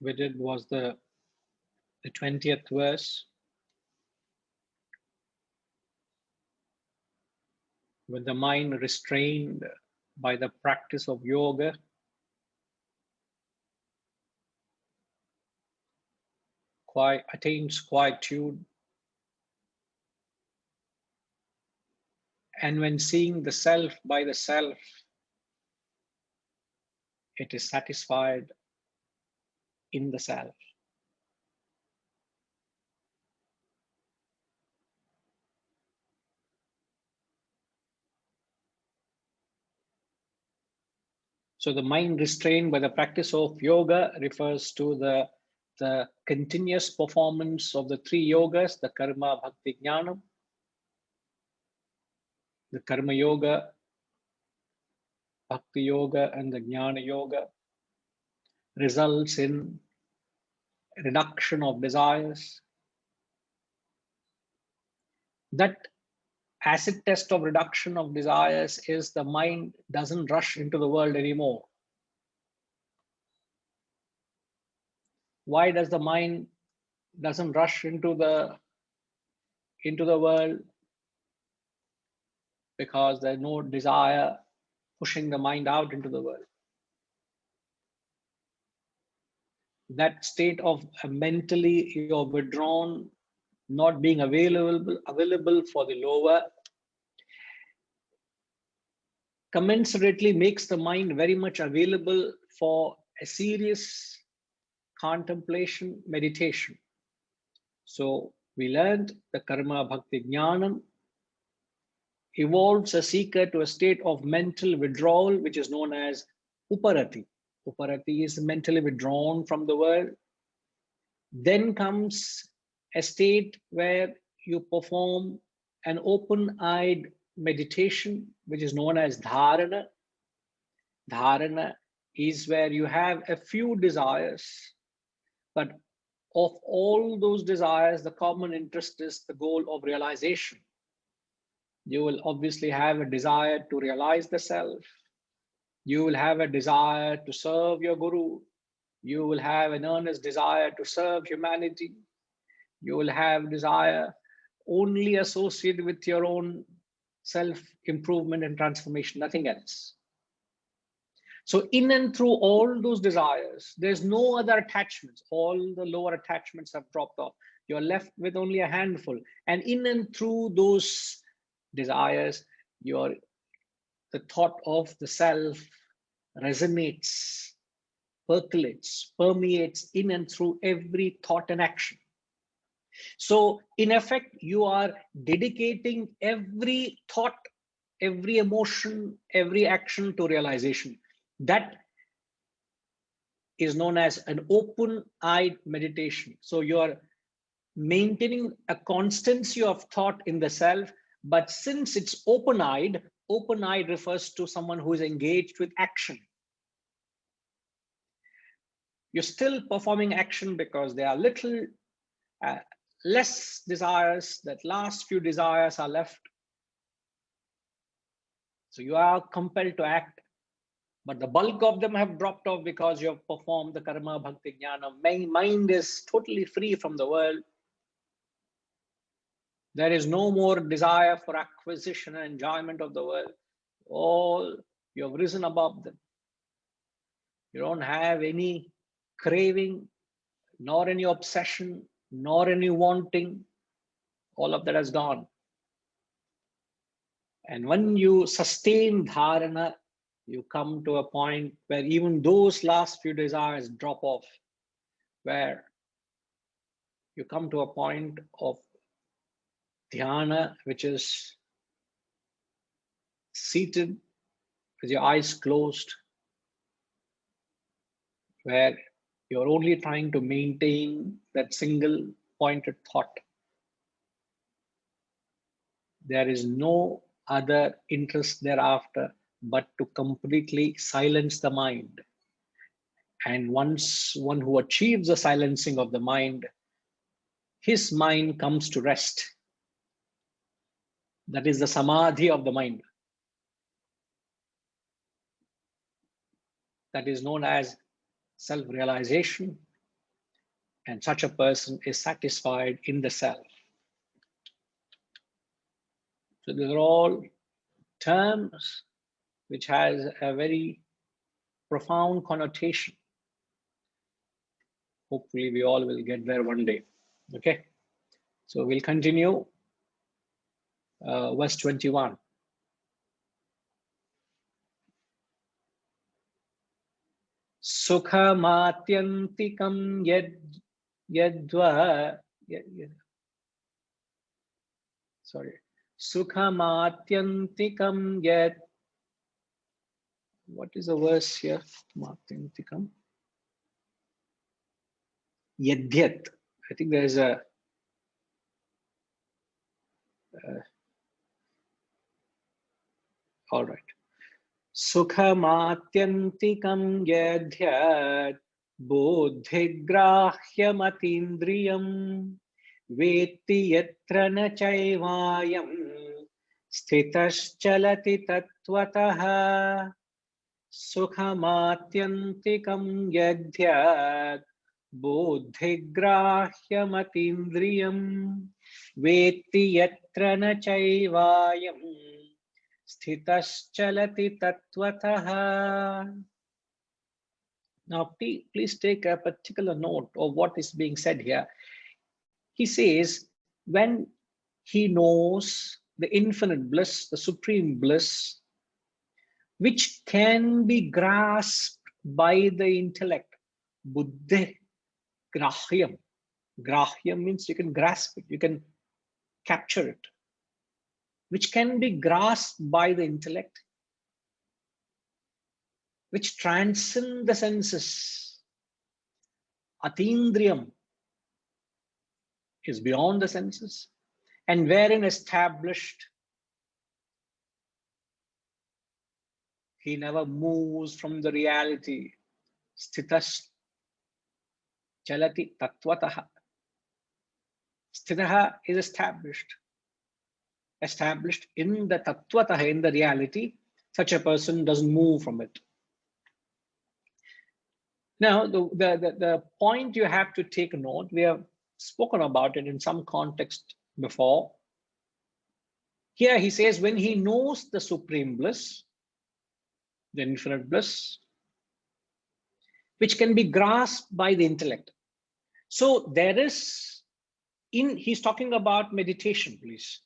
we did was the 20th verse. With the mind restrained by the practice of yoga, attains quietude, and when seeing the self by the self, it is satisfied in the self. So the mind restrained by the practice of yoga refers to the continuous performance of the three yogas, the karma, bhakti, jnanam. The karma yoga, bhakti yoga, and the jnana yoga results in reduction of desires. That acid test of reduction of desires is the mind doesn't rush into the world anymore. Why does the mind doesn't rush into the world? Because there's no desire pushing the mind out into the world. That state of mentally you're withdrawn, not being available for the lower, commensurately makes the mind very much available for a serious contemplation, meditation. So we learned the karma, bhakti, jnanam evolves a seeker to a state of mental withdrawal, which is known as uparati. Uparati is mentally withdrawn from the world. Then comes a state where you perform an open-eyed meditation, which is known as dharana. Dharana is where you have a few desires, but of all those desires, the common interest is the goal of realization. You will obviously have a desire to realize the self. You will have a desire to serve your guru. You will have an earnest desire to serve humanity. You will have desire only associated with your own self-improvement and transformation, nothing else. So in and through all those desires, there's no other attachments. All the lower attachments have dropped off. You're left with only a handful. And in and through those desires, the thought of the self resonates, percolates, permeates in and through every thought and action. So in effect, you are dedicating every thought, every emotion, every action to realization. That is known as an open-eyed meditation. So you are maintaining a constancy of thought in the self, but since it's open-eyed refers to someone who is engaged with action. You're still performing action because there are less desires. That last few desires are left. So you are compelled to act, but the bulk of them have dropped off because you have performed the karma, bhakti, jnana. Mind is totally free from the world. There is no more desire for acquisition and enjoyment of the world. All you have risen above them. You don't have any craving, nor any obsession, nor any wanting. All of that has gone. And when you sustain dharana, you come to a point where even those last few desires drop off, where you come to a point of dhyana, which is seated with your eyes closed, where you're only trying to maintain that single pointed thought. There is no other interest thereafter but to completely silence the mind. And once one who achieves the silencing of the mind, his mind comes to rest. That is the samadhi of the mind. That is known as self-realization, And such a person is satisfied in the self. So these are all terms which has a very profound connotation. Hopefully we all will get there one day. Okay, so we'll continue verse 21. Sukhamatyantikam yadva sorry, Sukhamatyantikam yad. What is the verse here? Matyantikam Yadhyat. I think there is a all right. Sukhamatyantikam yadhyat bodhigrahyamatīndriyam vetti yatra na chaivayam sthitaschalati tattvataha. Sukhamatyantikam yadhyat bodhigrahyamatīndriyam vetti yatra na chaivayam sthitaschalati tattvataha. Now, please take a particular note of what is being said here. He says, when he knows the infinite bliss, the supreme bliss, which can be grasped by the intellect, buddhi grahyam. Grahyam means you can grasp it, you can capture it, which can be grasped by the intellect, which transcend the senses. Atindriyam is beyond the senses, and wherein established, he never moves from the reality. Sthitas chalati tattvataha. Sthitaha is established in the tattvataha, in the reality. Such a person doesn't move from it. Now, the point you have to take note, we have spoken about it in some context before. Here he says, when he knows the supreme bliss, the infinite bliss, which can be grasped by the intellect. So there is, he's talking about meditation, please.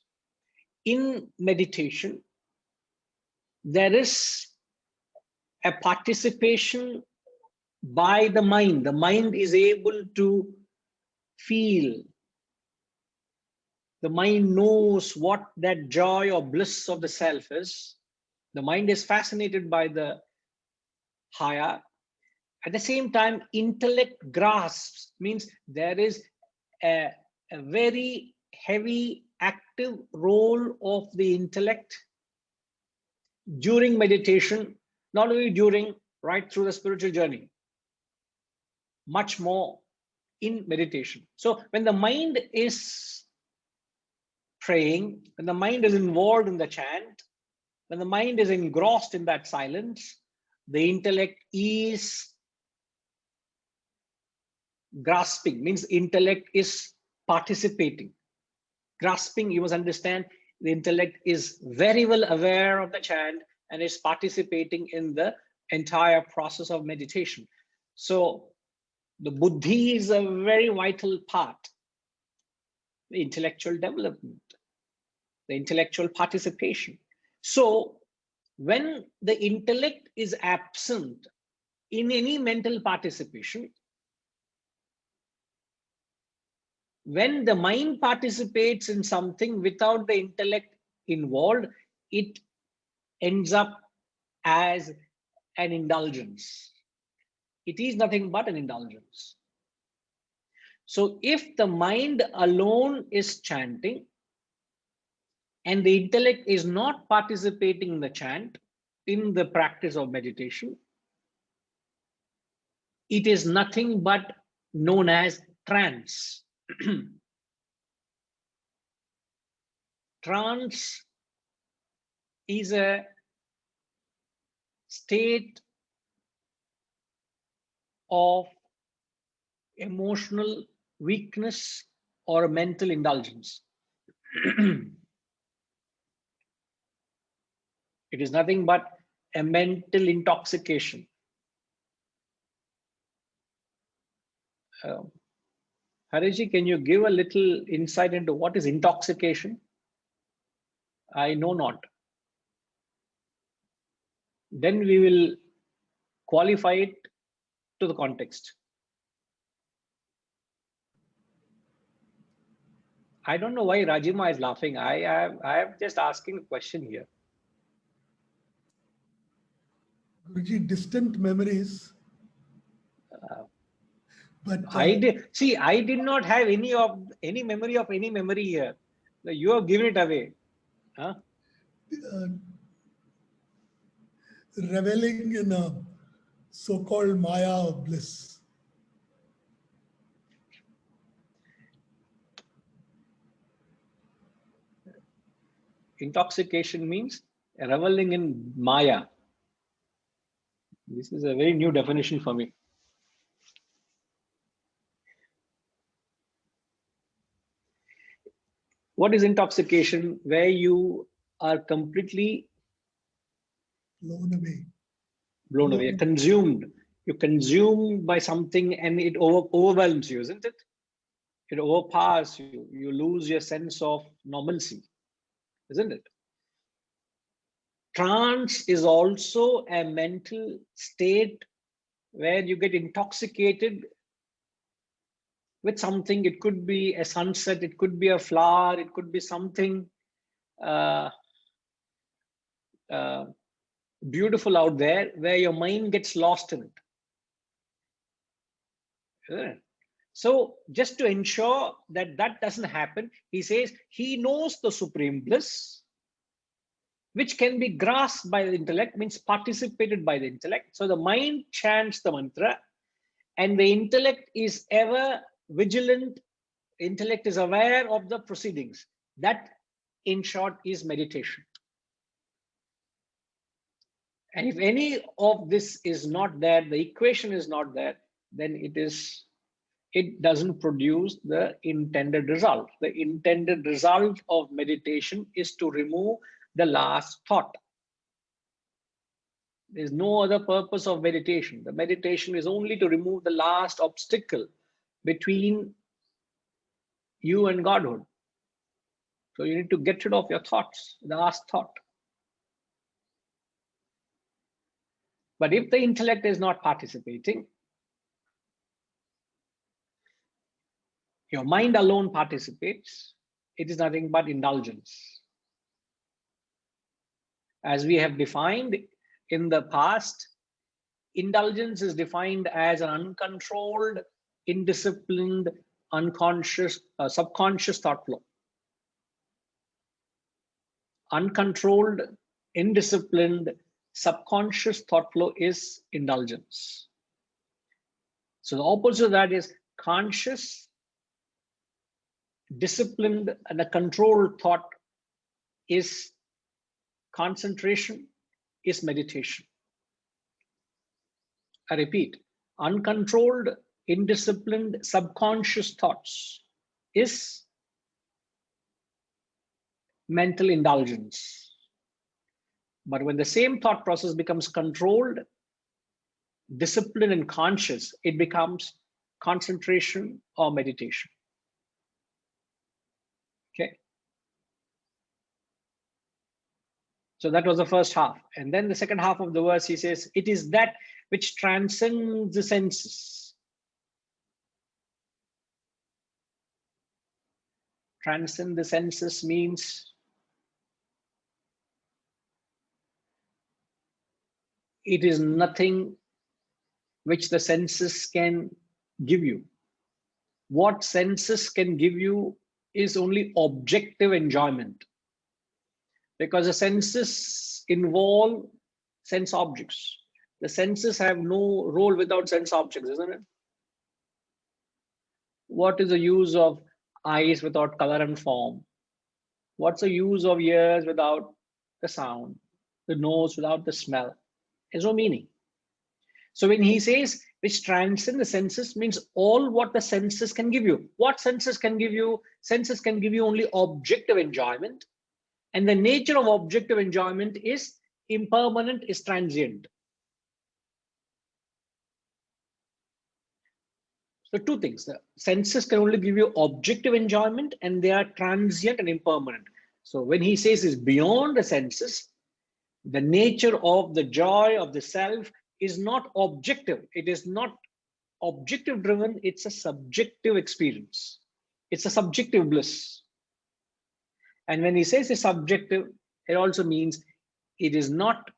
In meditation, there is a participation by the mind. The mind is able to feel. The mind knows what that joy or bliss of the self is. The mind is fascinated by the higher. At the same time, intellect grasps, means there is a very heavy active role of the intellect during meditation, not only during, right through the spiritual journey, much more in meditation. So when the mind is praying, when the mind is involved in the chant, when the mind is engrossed in that silence, the intellect is grasping, means intellect is participating. Grasping, you must understand, the intellect is very well aware of the chant and is participating in the entire process of meditation. So the buddhi is a very vital part, the intellectual development, the intellectual participation. So when the intellect is absent in any mental participation, when the mind participates in something without the intellect involved, it ends up as an indulgence. It is nothing but an indulgence. So if the mind alone is chanting and the intellect is not participating in the chant, in the practice of meditation, it is nothing but known as trance. Trance is a state of emotional weakness or mental indulgence. It is nothing but a mental intoxication. Hariji, can you give a little insight into what is intoxication? I know not. Then we will qualify it to the context. I don't know why Rajima is laughing. I am just asking a question here. Guruji, distant memories. But I did not have any memory of any memory here. You have given it away. Huh? Reveling in a so-called Maya of bliss. Intoxication means reveling in Maya. This is a very new definition for me. What is intoxication? Where you are completely Blown away. Blown away, consumed. You're consumed by something and it overwhelms you, isn't it? It overpowers you. You lose your sense of normalcy, isn't it? Trance is also a mental state where you get intoxicated with something. It could be a sunset, it could be a flower, it could be something beautiful out there where your mind gets lost in it. So just to ensure that that doesn't happen, he says he knows the supreme bliss, which can be grasped by the intellect, means participated by the intellect. So the mind chants the mantra and the intellect is ever vigilant. Intellect is aware of the proceedings. That, in short, is meditation. And if any of this is not there, the equation is not there, then it doesn't produce the intended result. The intended result of meditation is to remove the last thought. There's no other purpose of meditation. The meditation is only to remove the last obstacle between you and Godhood. So you need to get rid of your thoughts, the last thought. But if the intellect is not participating, your mind alone participates, it is nothing but indulgence. As we have defined in the past, indulgence is defined as an uncontrolled, indisciplined, unconscious, subconscious thought flow. Uncontrolled, indisciplined, subconscious thought flow is indulgence. So the opposite of that is conscious, disciplined, and a controlled thought is concentration, is meditation. I repeat, uncontrolled, indisciplined, subconscious thoughts is mental indulgence. But when the same thought process becomes controlled, disciplined, and conscious, it becomes concentration or meditation. Okay. So that was the first half. And then the second half of the verse, he says, it is that which transcends the senses. Transcend the senses means it is nothing which the senses can give you. What senses can give you is only objective enjoyment, because the senses involve sense objects. The senses have no role without sense objects, isn't it? What is the use of eyes without color and form? What's the use of ears without the sound? The nose without the smell? There's no meaning. So when he says which transcend the senses, means all what the senses can give you. What senses can give you? Senses can give you only objective enjoyment. And the nature of objective enjoyment is impermanent, is transient. So two things, the senses can only give you objective enjoyment and they are transient and impermanent. So when he says is beyond the senses, the nature of the joy of the self is not objective. It is not objective driven. It's a subjective experience. It's a subjective bliss. And when he says it's subjective, it also means it is not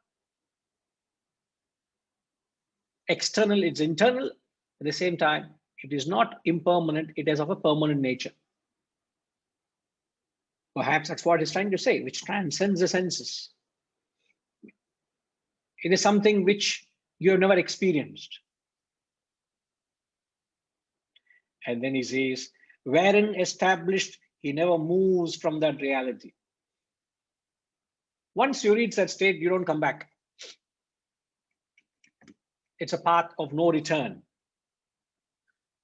external, it's internal. At the same time, it is not impermanent, it is of a permanent nature. Perhaps that's what he's trying to say, which transcends the senses. It is something which you have never experienced. And then he says, wherein established, he never moves from that reality. Once you reach that state, you don't come back. It's a path of no return.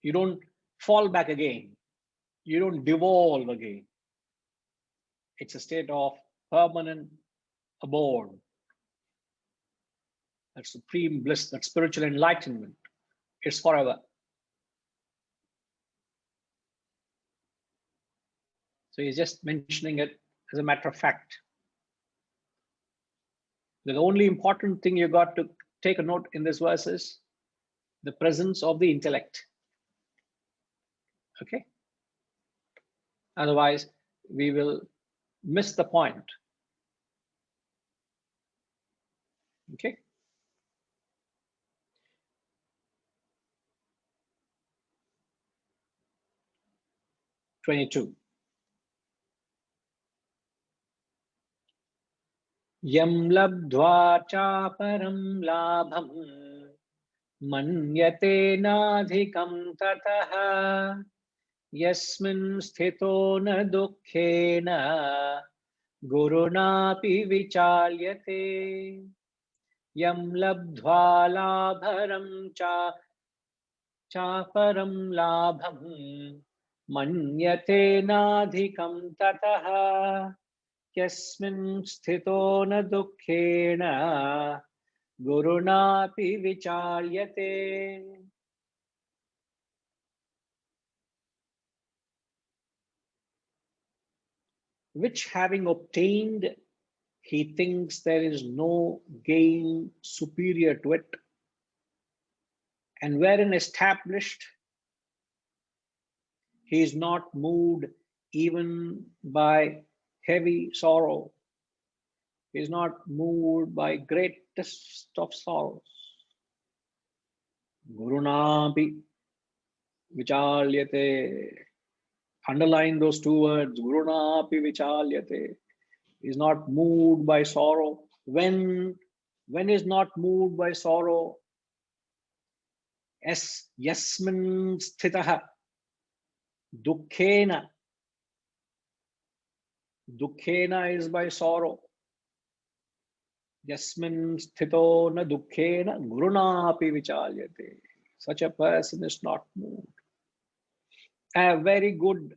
You don't fall back again. You don't devolve again. It's a state of permanent abode. That supreme bliss, that spiritual enlightenment. It's forever. So he's just mentioning it as a matter of fact. The only important thing you got to take a note in this verse is the presence of the intellect. Okay? Otherwise, we will miss the point. Okay? (22) Yam labdva chaparam labham manyate nadhikam tataha yasmin sthito na dukkhena gurunapi vichalyate. Yam labdva labharam chaparam labham manyate nadhikam tataha yasmin sthito na dukkhena gurunapi vichalyate. Which having obtained, he thinks there is no gain superior to it, and wherein established, he is not moved even by heavy sorrow. He is not moved by greatest of sorrows. Gurunapi vichalyate. Underline those two words, Gurunapi vichalyate. Is not moved by sorrow. When is not moved by sorrow? Yasmin sthitaha dukkhena. Dukkhena is by sorrow. Yasmin sthito na dukkhena gurunapi vichalyate. Such a person is not moved. A very good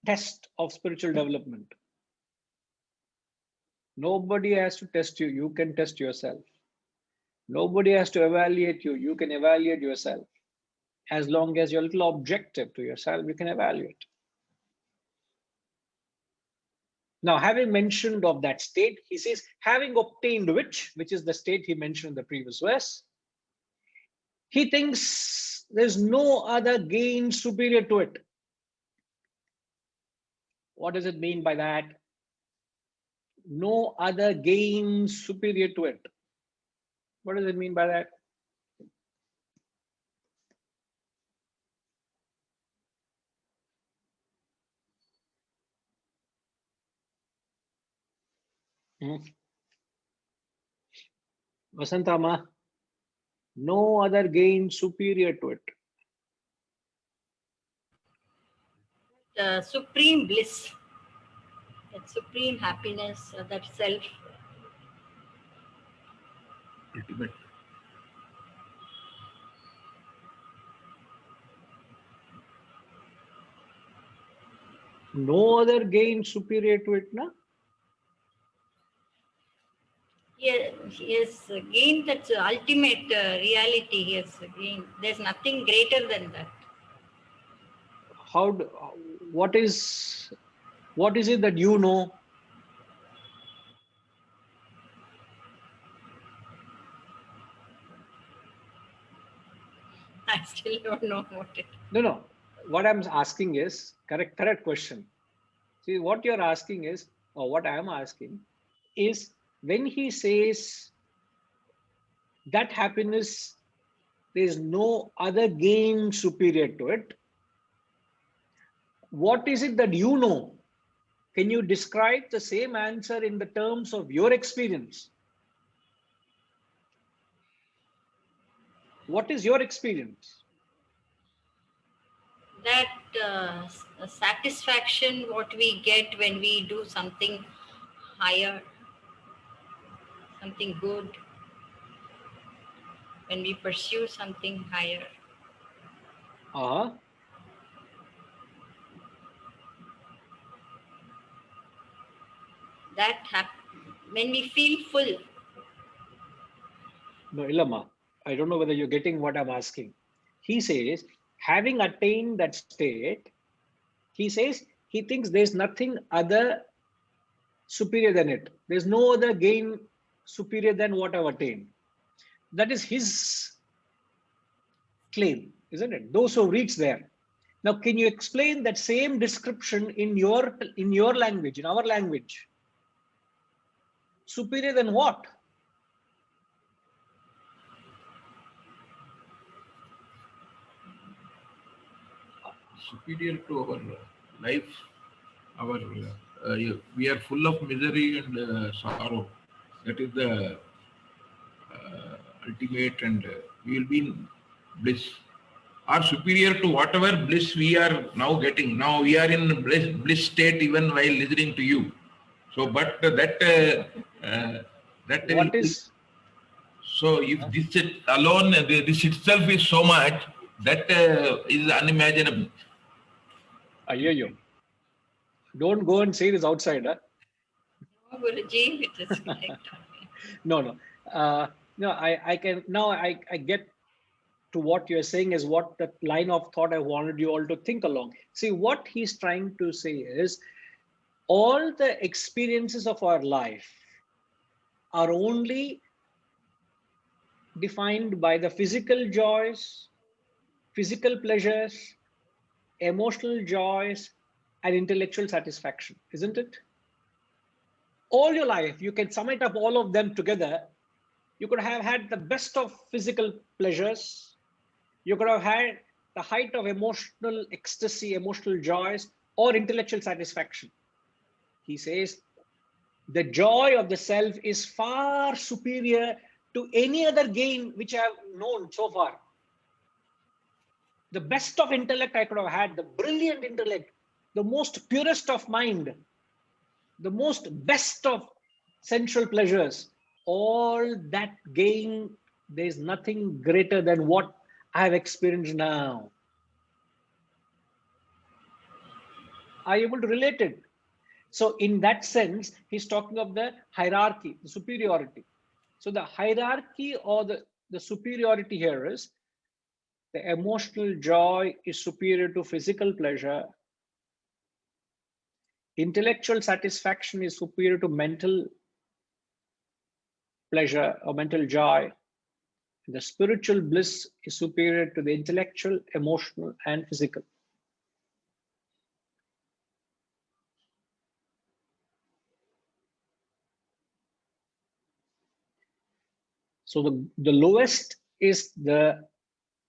test of spiritual development. Nobody has to test you. You can test yourself. Nobody has to evaluate you. You can evaluate yourself. As long as you're a little objective to yourself, you can evaluate. Now, having mentioned of that state, he says, having obtained which is the state he mentioned in the previous verse, he thinks there's no other gain superior to it. What does it mean by that? No other gain superior to it. What does it mean by that? Vasantama, no other gain superior to it. Supreme bliss, that supreme happiness, that self. ultimate. No other gain superior to it, na? Yes, again, that's ultimate reality. Yes, again, there's nothing greater than that. How? What is it that you know? I still don't know what it. No. What I'm asking is correct question. See, what you're asking is, or what I'm asking is, when he says that happiness, there is no other gain superior to it. What is it that you know? Can you describe the same answer in the terms of your experience? What is your experience? That satisfaction what we get when we do something higher, something good, when we pursue something higher. That when we feel full. No, Ilama, I don't know whether you're getting what I'm asking. He says, having attained that state, he says he thinks there's nothing other superior than it. There's no other gain superior than what I've attained. That is his claim, isn't it? Those who reach there. Now, can you explain that same description in your language, in our language? Superior than what? Superior to our life, we are full of misery and sorrow. That is the ultimate, and we will be in bliss. Are superior to whatever bliss we are now getting. Now we are in bliss state even while listening to you. So, but that What is? so if this alone, this itself is so much, that is unimaginable. I hear you. Don't go and say this outside. Huh? No, Guruji, it is correct. No. No, I can now. I get to what you're saying is what the line of thought I wanted you all to think along. See, what he's trying to say is all the experiences of our life are only defined by the physical joys, physical pleasures, emotional joys, and intellectual satisfaction, isn't it? All your life, you can sum it up all of them together. You could have had the best of physical pleasures. You could have had the height of emotional ecstasy, emotional joys, or intellectual satisfaction. He says the joy of the self is far superior to any other gain which I have known so far. The best of intellect I could have had, the brilliant intellect, the most purest of mind, the most best of sensual pleasures, all that gain, there's nothing greater than what I have experienced now. Are you able to relate it? So in that sense, he's talking of the hierarchy, the superiority. So the hierarchy or the superiority here is the emotional joy is superior to physical pleasure. Intellectual satisfaction is superior to mental pleasure or mental joy. The spiritual bliss is superior to the intellectual, emotional, and physical. So the lowest is the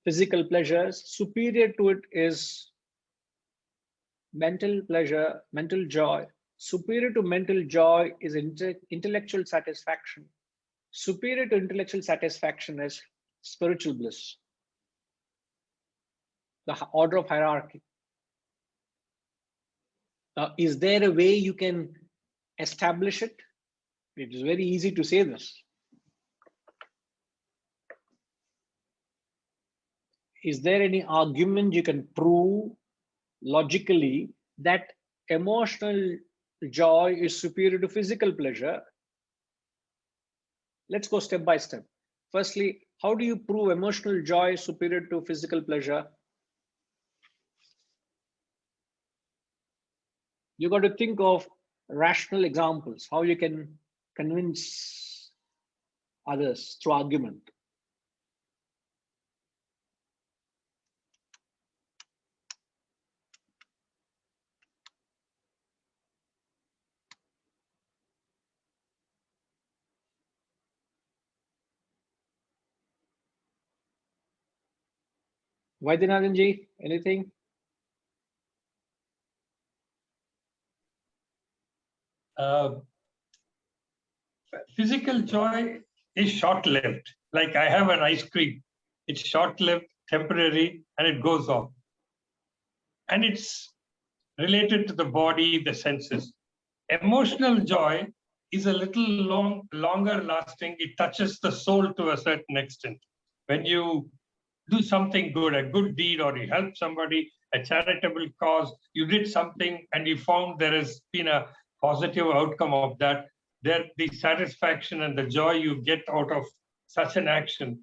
physical pleasures. Superior to it is mental pleasure, mental joy. Superior to mental joy is intellectual satisfaction. Superior to intellectual satisfaction is spiritual bliss. The order of hierarchy. Now, is there a way you can establish it? It is very easy to say this. is there any argument you can prove logically that emotional joy is superior to physical pleasure? Let's go step by step. Firstly, how do you prove emotional joy is superior to physical pleasure? You got to think of rational examples, how you can convince others through argument. Vaidyanathan ji, anything? Physical joy is short-lived. Like I have an ice cream. It's short-lived, temporary, and it goes off. And it's related to the body, the senses. Emotional joy is a little longer lasting. It touches the soul to a certain extent. When you do something good, a good deed, or you help somebody, a charitable cause, you did something and you found there has been a positive outcome of that, the satisfaction and the joy you get out of such an action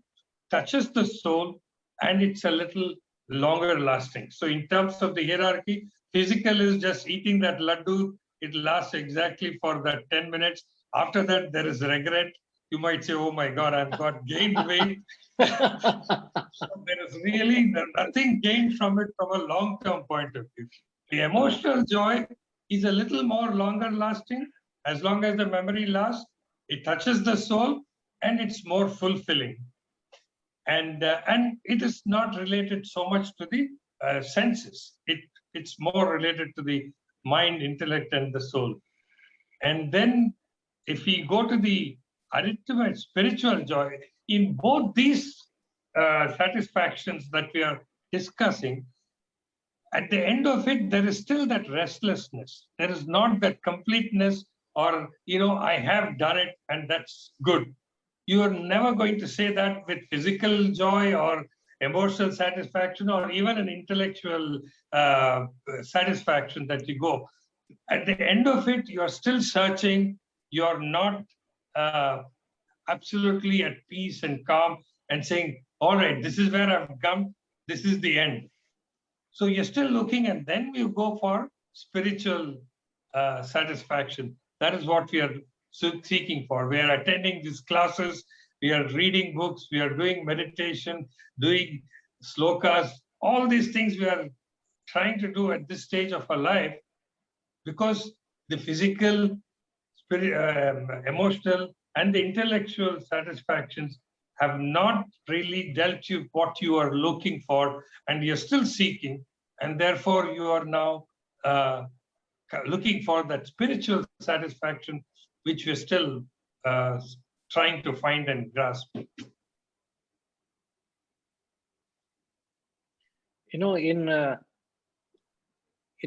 touches the soul, and it's a little longer lasting. So in terms of the hierarchy, physical is just eating that laddu. It lasts exactly for that 10 minutes. After that, there is regret. You might say, oh my God, I've got gained weight. So there is really nothing gained from it from a long-term point of view. The emotional joy is a little more longer lasting. As long as the memory lasts, it touches the soul, and it's more fulfilling. And it is not related so much to the senses. It's more related to the mind, intellect, and the soul. And then if we go to the ultimate spiritual joy, in both these satisfactions that we are discussing, at the end of it, there is still that restlessness. There is not that completeness or, I have done it and that's good. You are never going to say that with physical joy or emotional satisfaction or even an intellectual satisfaction that you go. At the end of it, you're still searching. You're not absolutely at peace and calm and saying, all right, this is where I've come. This is the end. So you're still looking, and then you go for spiritual satisfaction. That is what we are seeking for. We are attending these classes. We are reading books. We are doing meditation, doing slokas. All these things we are trying to do at this stage of our life, because the physical, emotional, and the intellectual satisfactions have not really dealt you what you are looking for, and you're still seeking, and therefore you are now looking for that spiritual satisfaction, which we're still trying to find and grasp. In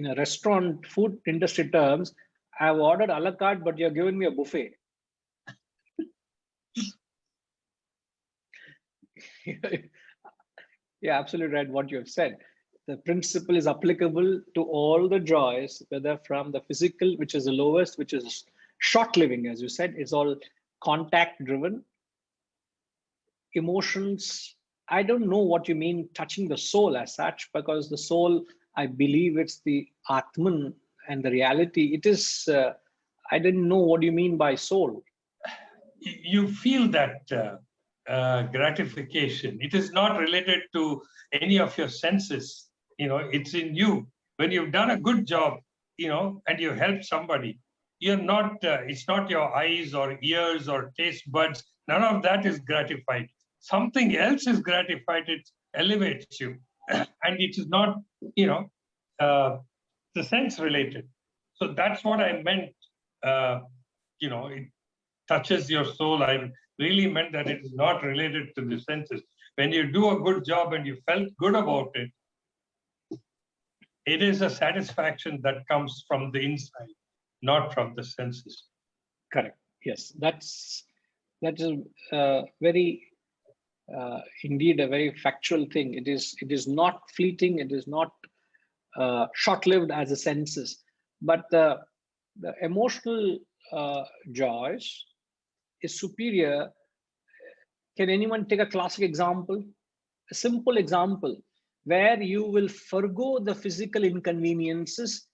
a restaurant food industry terms, I've ordered a la carte, but you're giving me a buffet. Yeah, absolutely right what you have said. The principle is applicable to all the joys, whether from the physical, which is the lowest, which is short living, as you said, it's all contact driven. Emotions, I don't know what you mean touching the soul as such, because the soul, I believe it's the Atman and the reality. It is, I didn't know what you mean by soul. You feel that gratification. It is not related to any of your senses. It's in you. When you've done a good job, and you help somebody, you're not, it's not your eyes or ears or taste buds. None of that is gratified. Something else is gratified. It elevates you. And it is not, the sense related. So that's what I meant. It touches your soul. I really meant that it is not related to the senses. When you do a good job and you felt good about it, it is a satisfaction that comes from the inside, not from the senses. Correct. Yes, that is very indeed a very factual thing. It is not fleeting. It is not short-lived as a senses. But the emotional joys is superior. Can anyone take a classic example? A simple example where you will forgo the physical inconveniences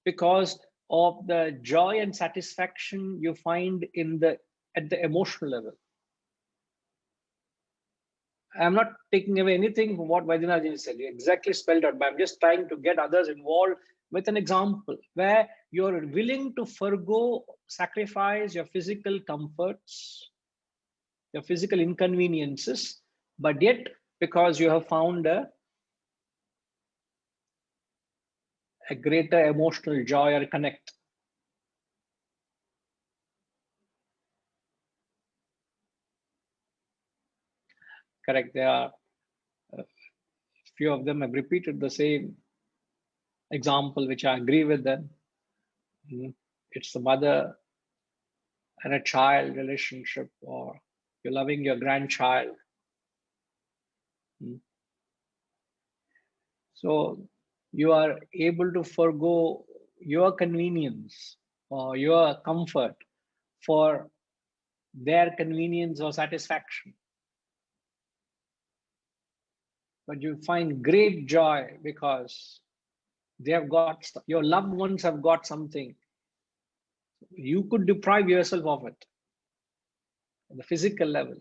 because of the joy and satisfaction you find at the emotional level. I'm not taking away anything from what Vaidyanathan said. You exactly spelled out, but I'm just trying to get others involved with an example where you're willing to forgo, sacrifice your physical comforts, your physical inconveniences, but yet because you have found a greater emotional joy or connect. Correct. There are a few of them have repeated the same example, which I agree with them. It's the mother and a child relationship, or you're loving your grandchild. So you are able to forgo your convenience or your comfort for their convenience or satisfaction. But you find great joy because they have got, your loved ones have got something. You could deprive yourself of it at the physical level.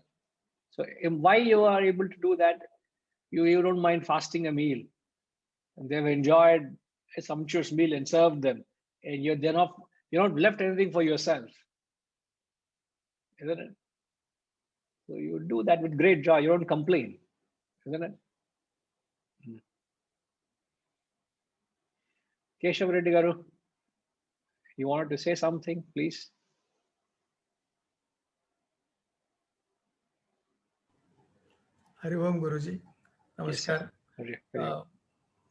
So why you are able to do that, you don't mind fasting a meal. And they've enjoyed a sumptuous meal and served them. And you're not left anything for yourself. Isn't it? So you do that with great joy. You don't complain. Isn't it? Keshav Reddy Garu, you wanted to say something, please? Hari Om Guruji. Namaskar. Yes,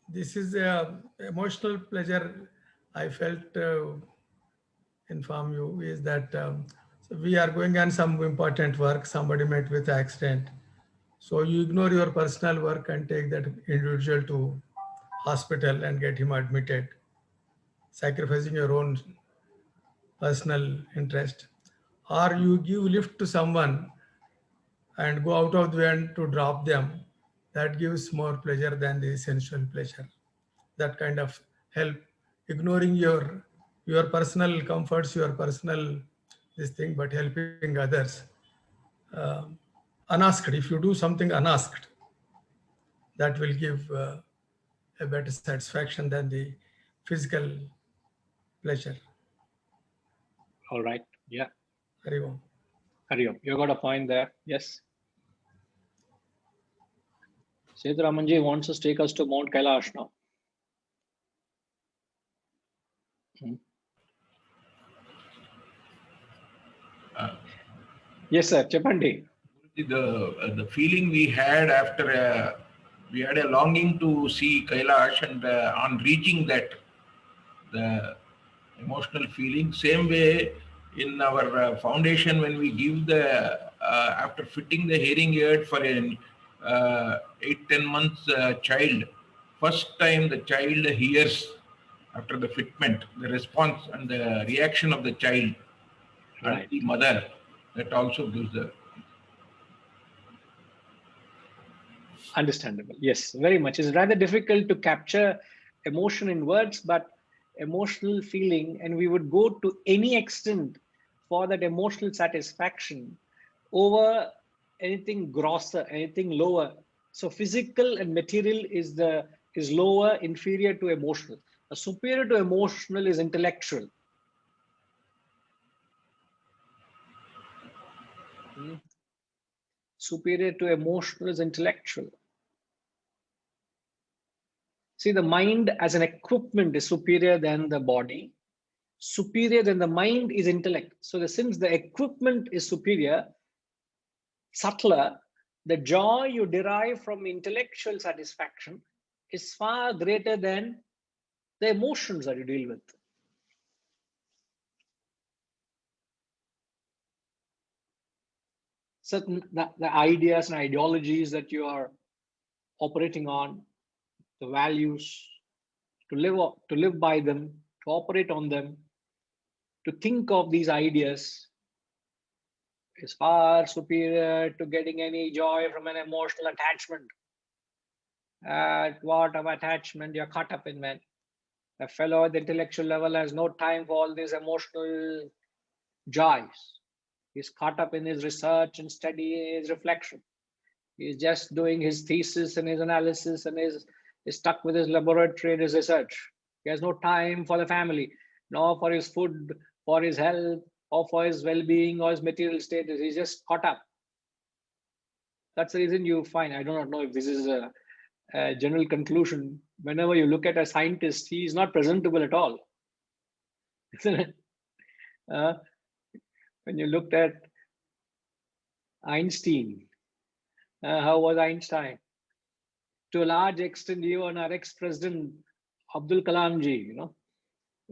This is a emotional pleasure I felt inform you is that so we are going on some important work. Somebody met with accident. So you ignore your personal work and take that individual to hospital and get him admitted, sacrificing your own personal interest. Or you give lift to someone and go out of the way to drop them. That gives more pleasure than the sensual pleasure. That kind of help, ignoring your personal comforts, your personal this thing, but helping others unasked. If you do something unasked, that will give a better satisfaction than the physical pleasure. all right. Yeah. Hari Om. Hari Om. You got a point there. Yes. Sethuramanji wants us to take us to Mount Kailash now. Yes, sir. Chapandi. The feeling we had after we had a longing to see Kailash, and on reaching that, the emotional feeling. Same way in our foundation, when we give the after fitting the hearing aid for an 8-10 months child, first time the child hears after the fitment, the response and the reaction of the child and Right. the mother, that also gives the. Understandable. Yes, very much. It's rather difficult to capture emotion in words, but emotional feeling, and we would go to any extent for that emotional satisfaction over anything grosser, anything lower. So physical and material is lower, inferior to emotional. Superior to emotional is intellectual. Superior to emotional is intellectual. See, the mind as an equipment is superior than the body. Superior than the mind is intellect. So since the equipment is superior, subtler, the joy you derive from intellectual satisfaction is far greater than the emotions that you deal with. certain the ideas and ideologies that you are operating on, the values, to live by them, to operate on them, to think of these ideas is far superior to getting any joy from an emotional attachment. What of attachment you're caught up in, man. A fellow at the intellectual level has no time for all these emotional joys. He's caught up in his research and study, his reflection. He's just doing his thesis and his analysis and is stuck with his laboratory and his research. He has no time for the family, nor for his food, for his health, or for his well-being or his material status. He's just caught up. That's the reason you find, I do not know if this is a general conclusion, whenever you look at a scientist, he is not presentable at all. Isn't it? When you looked at Einstein, how was Einstein? To a large extent, even our ex-president Abdul Kalam ji, you know,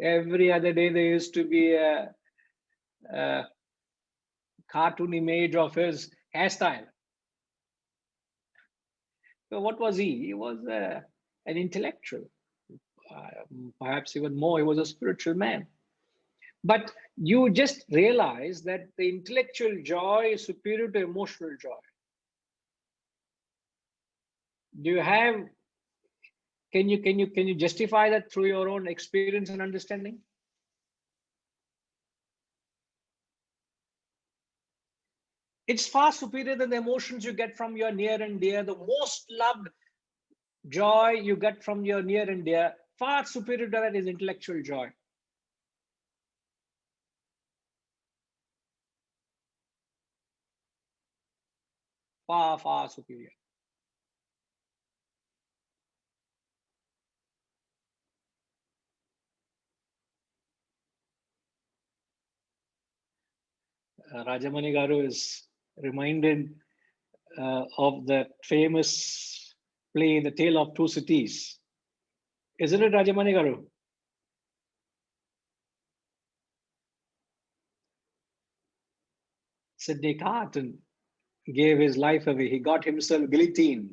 every other day there used to be a cartoon image of his hairstyle. So what was he? He was an intellectual, perhaps even more, he was a spiritual man. But you just realize that the intellectual joy is superior to emotional joy. Do you have, can you justify that through your own experience and understanding? It's far superior than the emotions you get from your near and dear. The most loved joy you get from your near and dear, far superior to that is intellectual joy. Far, far superior. Rajamani Garu is reminded of that famous play, The Tale of Two Cities. Isn't it, Rajamani Garu? Sidney Carton gave his life away. He got himself guillotined.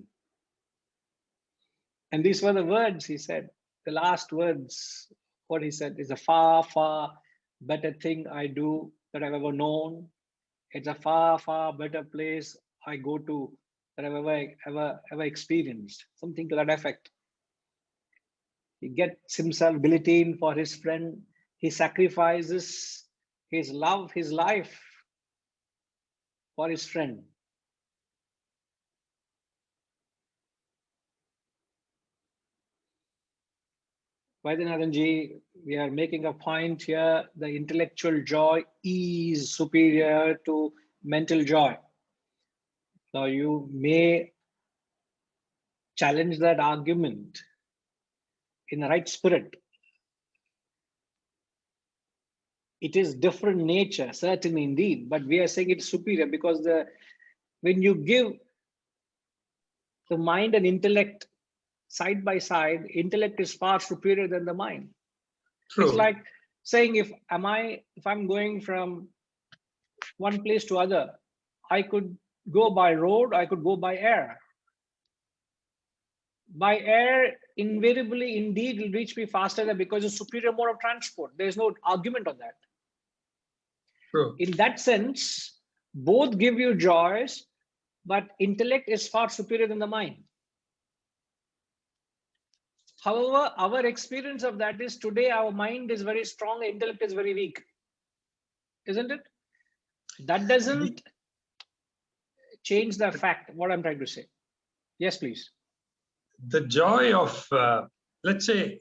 And these were the words he said. The last words, what he said is a far, far better thing I do that I've ever known. It's a far, far better place I go to that I've ever experienced. Something to that effect. He gets himself guillotined for his friend. He sacrifices his love, his life for his friend. Vaidyanathanji, we are making a point here. The intellectual joy is superior to mental joy. Now you may challenge that argument in the right spirit. It is different nature, certainly indeed, but we are saying it's superior because when you give the mind and intellect side by side, intellect is far superior than the mind. True. It's like saying if I'm going from one place to other, I could go by road, I could go by air. By air, invariably, indeed, will reach me faster than because it's superior mode of transport. There's no argument on that. True. In that sense, both give you joys, but intellect is far superior than the mind. However, our experience of that is today our mind is very strong, intellect is very weak. Isn't it? That doesn't change the fact, what I'm trying to say. Yes, please. The joy of, let's say,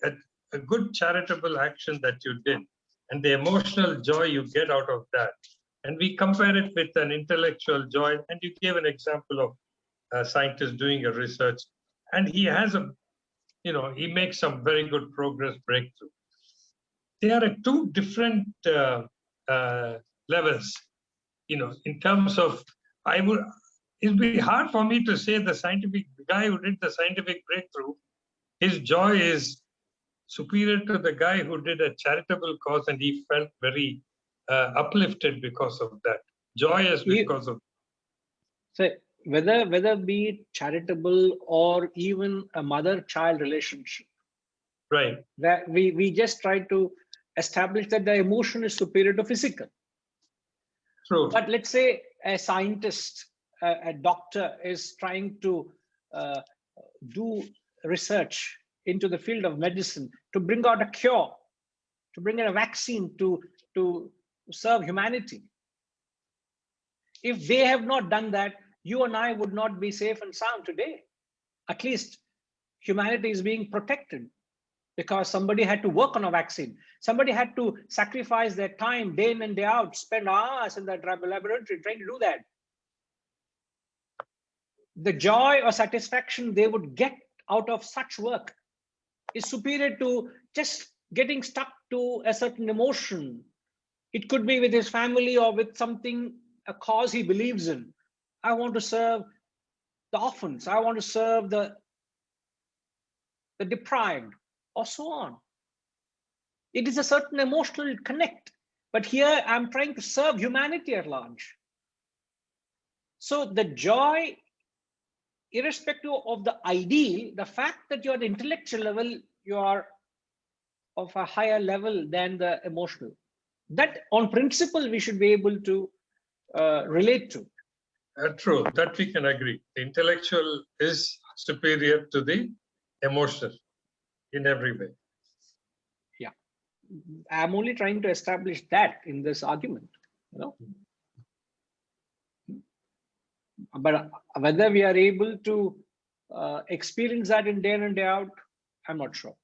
a good charitable action that you did and the emotional joy you get out of that. And we compare it with an intellectual joy. And you gave an example of a scientist doing a research. And he has he makes some very good progress breakthrough. They are at two different levels, in terms of, it'd be hard for me to say the guy who did the scientific breakthrough, his joy is superior to the guy who did a charitable cause and he felt very uplifted because of that, joyous because of. So whether be it charitable or even a mother-child relationship, Right. that we just try to establish that the emotion is superior to physical. True. But let's say a scientist, a doctor is trying to do research into the field of medicine to bring out a cure, to bring in a vaccine to serve humanity. If they have not done that, you and I would not be safe and sound today. At least humanity is being protected because somebody had to work on a vaccine. Somebody had to sacrifice their time day in and day out, spend hours in that laboratory trying to do that. The joy or satisfaction they would get out of such work is superior to just getting stuck to a certain emotion. It could be with his family or with something, a cause he believes in. I want to serve the orphans. I want to serve the deprived, or so on. It is a certain emotional connect. But here I'm trying to serve humanity at large. So the joy, irrespective of the ideal, the fact that you're at the intellectual level, you are of a higher level than the emotional. That on principle, we should be able to relate to. True, that we can agree. The intellectual is superior to the emotional in every way. Yeah, I'm only trying to establish that in this argument, you know. But whether we are able to experience that in day in and day out, I'm not sure.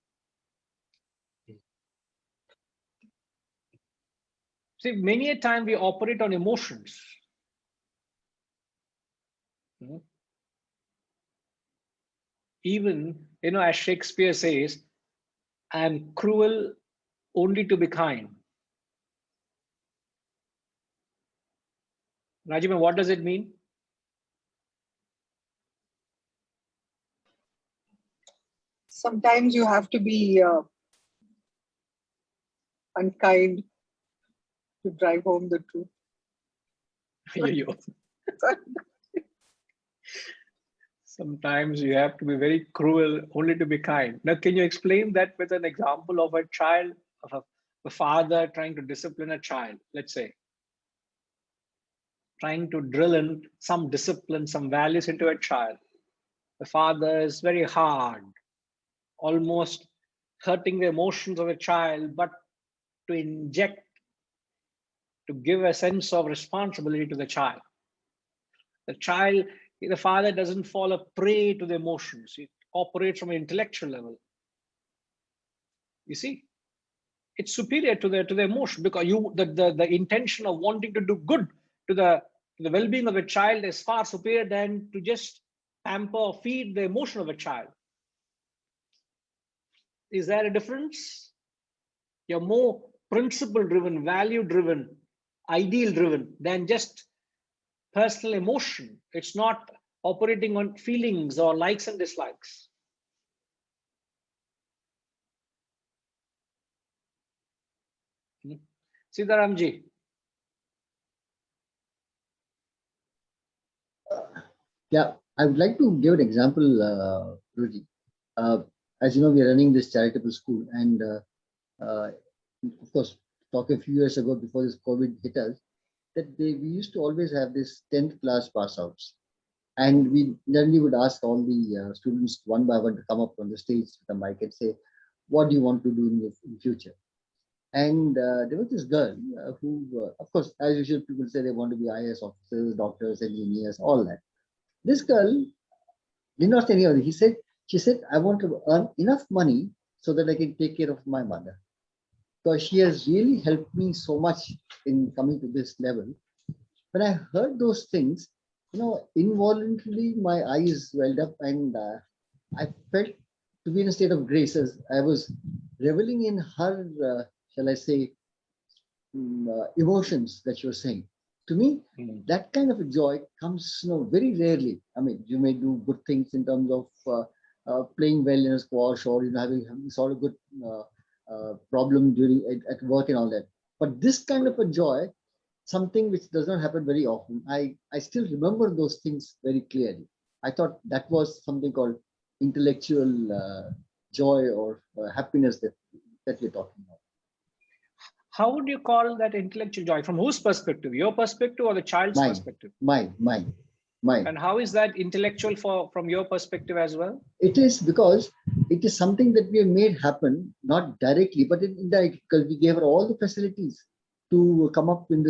See, many a time we operate on emotions. Even, you know, as Shakespeare says, I'm cruel only to be kind. Rajima, what does it mean? Sometimes you have to be unkind to drive home the truth. Sometimes you have to be very cruel only to be kind. Now, can you explain that with an example of a child, of a father trying to discipline a child, let's say, trying to drill in some discipline, some values into a child. The father is very hard, almost hurting the emotions of a child, but to inject, to give a sense of responsibility to the child. The father doesn't fall a prey to the emotions. It operates from an intellectual level. You see, it's superior to the emotion, because the intention of wanting to do good to the well-being of a child is far superior than to just pamper or feed the emotion of a child. Is there a difference? You're more principle-driven, value-driven, ideal-driven than just personal emotion. It's not operating on feelings or likes and dislikes. Sitaramji. Yeah, I would like to give an example, Guruji. As you know, we are running this charitable school, and of course, talk a few years ago before this COVID hit us, that we used to always have this 10th class pass outs. And we generally would ask all the students one by one to come up on the stage with a mic and say, what do you want to do in the future? And there was this girl who, of course, as usual, people say they want to be IAS officers, doctors, engineers, all that. This girl did not say any of it. She said, I want to earn enough money so that I can take care of my mother. Because she has really helped me so much in coming to this level. When I heard those things, you know, involuntarily my eyes welled up, and I felt to be in a state of grace as I was reveling in her, shall I say, emotions that she was saying. To me, that kind of a joy comes, you know, very rarely. I mean, you may do good things in terms of playing well in a squash, or, you know, having sort of good problem during at work and all that. But this kind of a joy something which does not happen very often. I still remember those things very clearly. I thought that was something called intellectual joy or happiness that we're talking about. How would you call that intellectual joy? From whose perspective? Your perspective or the child's perspective? Mine. And how is that intellectual from your perspective as well? It is because it is something that we have made happen, not directly, but indirectly, because we gave her all the facilities to come up in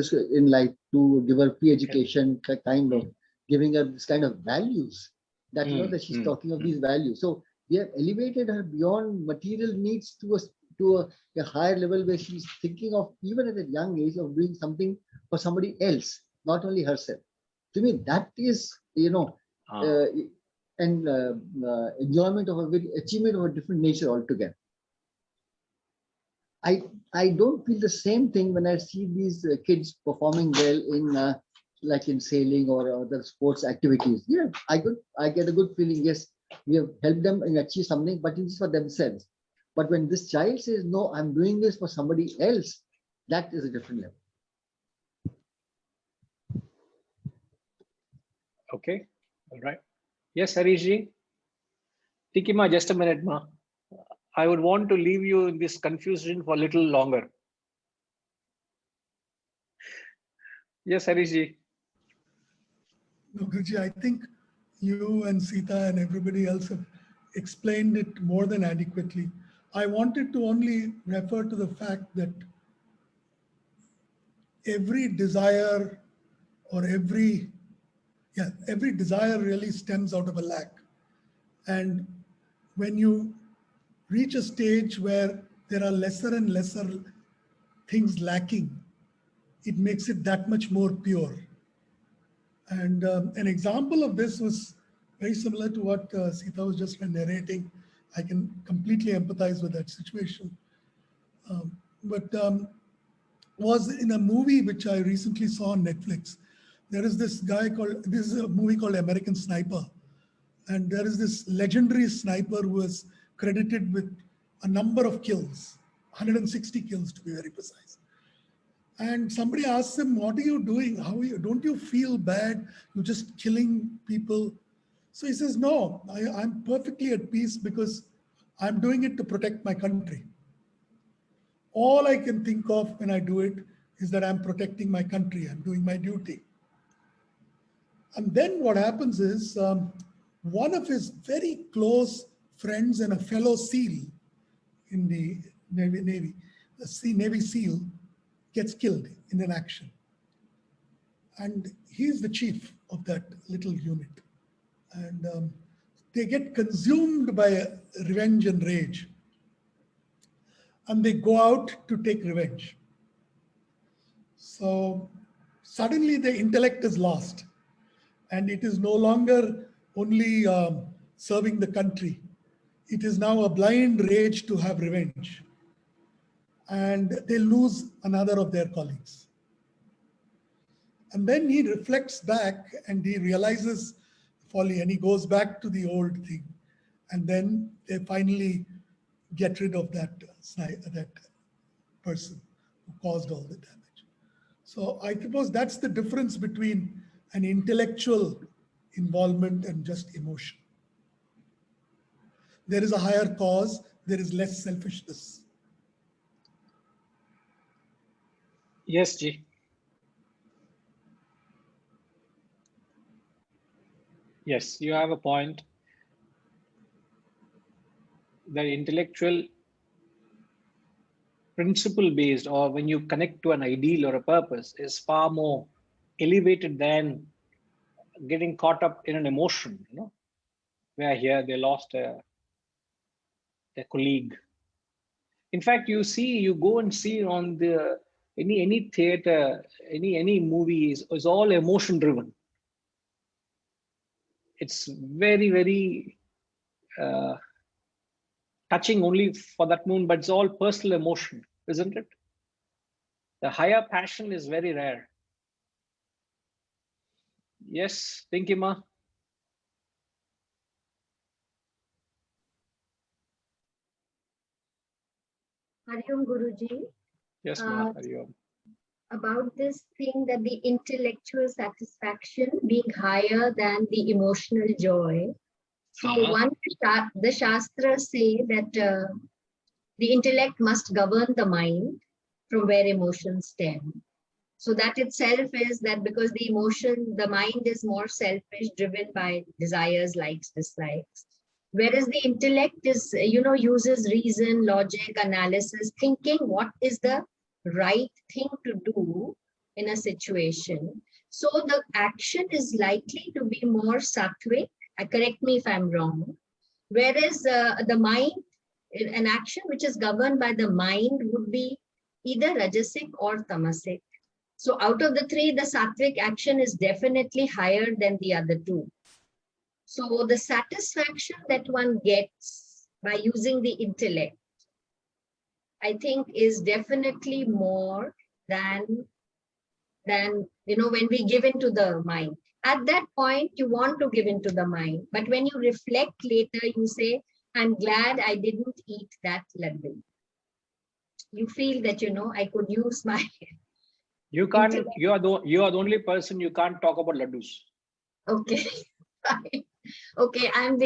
life, to give her free education, kind of giving her this kind of values that that she's talking of these values. So we have elevated her beyond material needs to a higher level where she's thinking of, even at a young age, of doing something for somebody else, not only herself. To me, that is, enjoyment of achievement of a different nature altogether. I don't feel the same thing when I see these kids performing well in like in sailing or other sports activities. Yeah, I get a good feeling. Yes, we have helped them and achieve something, but it is for themselves. But when this child says, "No, I'm doing this for somebody else," that is a different level. Okay, all right. Yes, Harishji. Tiki ma, just a minute, ma. I would want to leave you in this confusion for a little longer. Yes, Harishji. No, Guruji, I think you and Sita and everybody else have explained it more than adequately. I wanted to only refer to the fact that every desire or every desire really stems out of a lack. And when you reach a stage where there are lesser and lesser things lacking, it makes it that much more pure. And an example of this was very similar to what Sita was just narrating. I can completely empathize with that situation. Was in a movie which I recently saw on Netflix. This is a movie called American Sniper. And there is this legendary sniper who was credited with a number of kills, 160 kills to be very precise. And somebody asks him, "What are you doing? How are you? Don't you feel bad? You're just killing people." So he says, "No, I'm perfectly at peace because I'm doing it to protect my country. All I can think of when I do it is that I'm protecting my country. I'm doing my duty." And then what happens is one of his very close friends and a fellow SEAL in the Navy SEAL gets killed in an action. And he's the chief of that little unit. And they get consumed by revenge and rage. And they go out to take revenge. So suddenly the intellect is lost. And it is no longer only serving the country. It is now a blind rage to have revenge. And they lose another of their colleagues. And then he reflects back and he realizes folly and he goes back to the old thing. And then they finally get rid of that person who caused all the damage. So I suppose that's the difference between an intellectual involvement and just emotion. There is a higher cause, there is less selfishness. Yes, Ji. Yes, you have a point. The intellectual principle based, or when you connect to an ideal or a purpose, is far more elevated than getting caught up in an emotion, where here they lost a colleague. In fact, you go and see on the any theater, any movie is all emotion driven. It's very, very touching only for that moment, but it's all personal emotion, isn't it? The higher passion is very rare. Yes, Pinky Ma. Hari Om Guruji. Yes, Ma. Hari Om. about this thing that the intellectual satisfaction being higher than the emotional joy. So the Shastras say that the intellect must govern the mind from where emotions stem. So that itself is that because the mind is more selfish, driven by desires, likes, dislikes. Whereas the intellect is, uses reason, logic, analysis, thinking what is the right thing to do in a situation. So the action is likely to be more sattvic. Correct me if I'm wrong. Whereas the mind, an action which is governed by the mind would be either rajasic or tamasic. So out of the three, the sattvic action is definitely higher than the other two. So the satisfaction that one gets by using the intellect, I think, is definitely more than when we give into the mind. At that point, you want to give into the mind. But when you reflect later, you say, I'm glad I didn't eat that laddu. You feel that, I could use my... You can't, you are the only person you can't talk about laddus. Okay, fine. Okay, I'm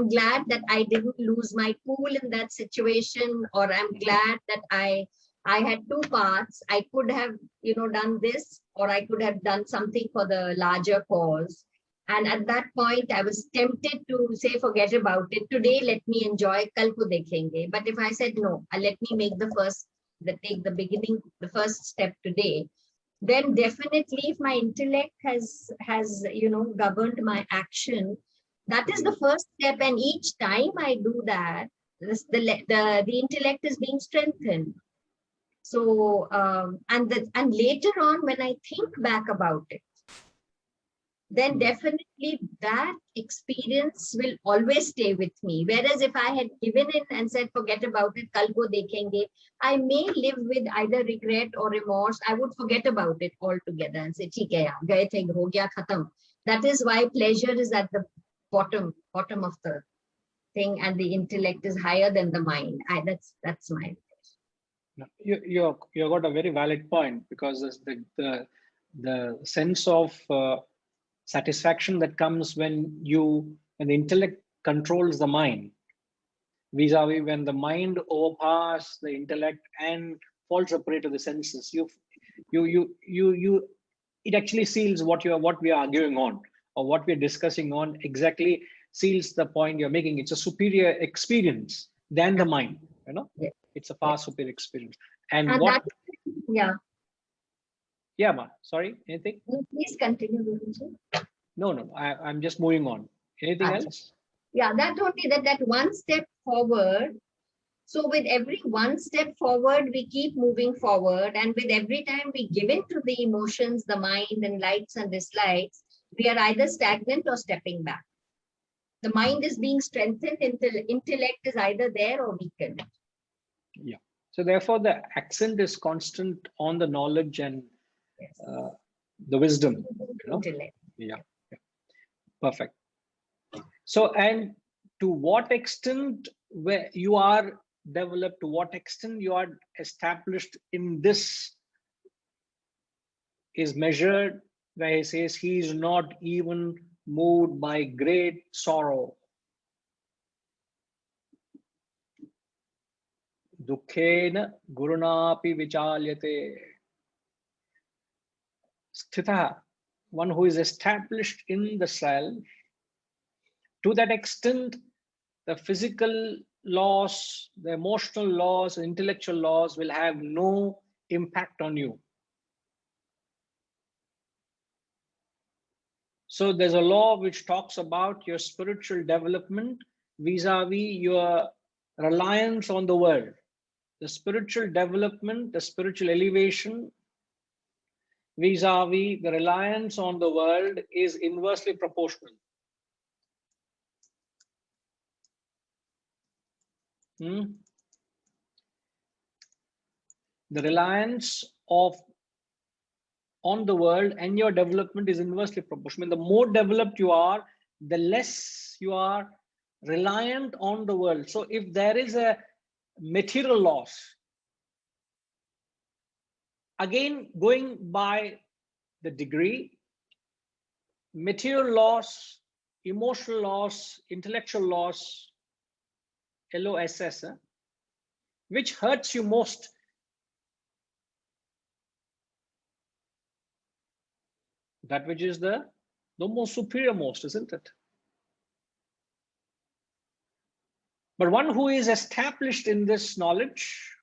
glad that I didn't lose my cool in that situation, or I'm glad that I had two paths. I could have, done this, or I could have done something for the larger cause. And at that point, I was tempted to say, forget about it. Today, let me enjoy, kal ko dekhenge. But if I said, no, let me make the first step today, then definitely if my intellect has governed my action, that is the first step. And each time I do that, the intellect is being strengthened. So and later on, when I think back about it, then definitely that experience will always stay with me. Whereas if I had given in and said, forget about it, kal ko dekhenge, I may live with either regret or remorse. I would forget about it altogether and say, theek hai yaar, gaye the, ho gaya, khatam. That is why pleasure is at the bottom of the thing, and the intellect is higher than the mind. That's my... You got a very valid point, because the sense of satisfaction that comes when the intellect controls the mind, vis-a-vis when the mind overpasses the intellect and falls a prey to the senses. It actually seals what we are arguing on, or what we're discussing on, exactly seals the point you're making. It's a superior experience than the mind, Yeah. It's a far superior experience. And yeah, ma, sorry, anything? No, please continue, Guruji. No, I'm just moving on. Anything else? Yeah, that only that one step forward. So with every one step forward, we keep moving forward. And with every time we give in to the emotions, the mind and likes and dislikes, we are either stagnant or stepping back. The mind is being strengthened, intellect is either there or weakened. Yeah. So therefore, the accent is constant on the knowledge and the wisdom. Intellect. Yeah. Perfect. So, and to what extent where you are developed, to what extent you are established in this is measured where he says he is not even moved by great sorrow. Dukhena gurunapi vichalyate. Sthita, one who is established in the self. To that extent, the physical laws, the emotional laws, the intellectual laws will have no impact on you. So there's a law which talks about your spiritual development vis-a-vis your reliance on the world. The spiritual development, the spiritual elevation vis-a-vis the reliance on the world is inversely proportional. The reliance on the world and your development is inversely proportional. The more developed you are, the less you are reliant on the world. So if there is a material loss, Again, going by the degree, material loss, emotional loss, intellectual loss, LOSS, which hurts you most? That which is the most superior most, isn't it? But one who is established in this knowledge,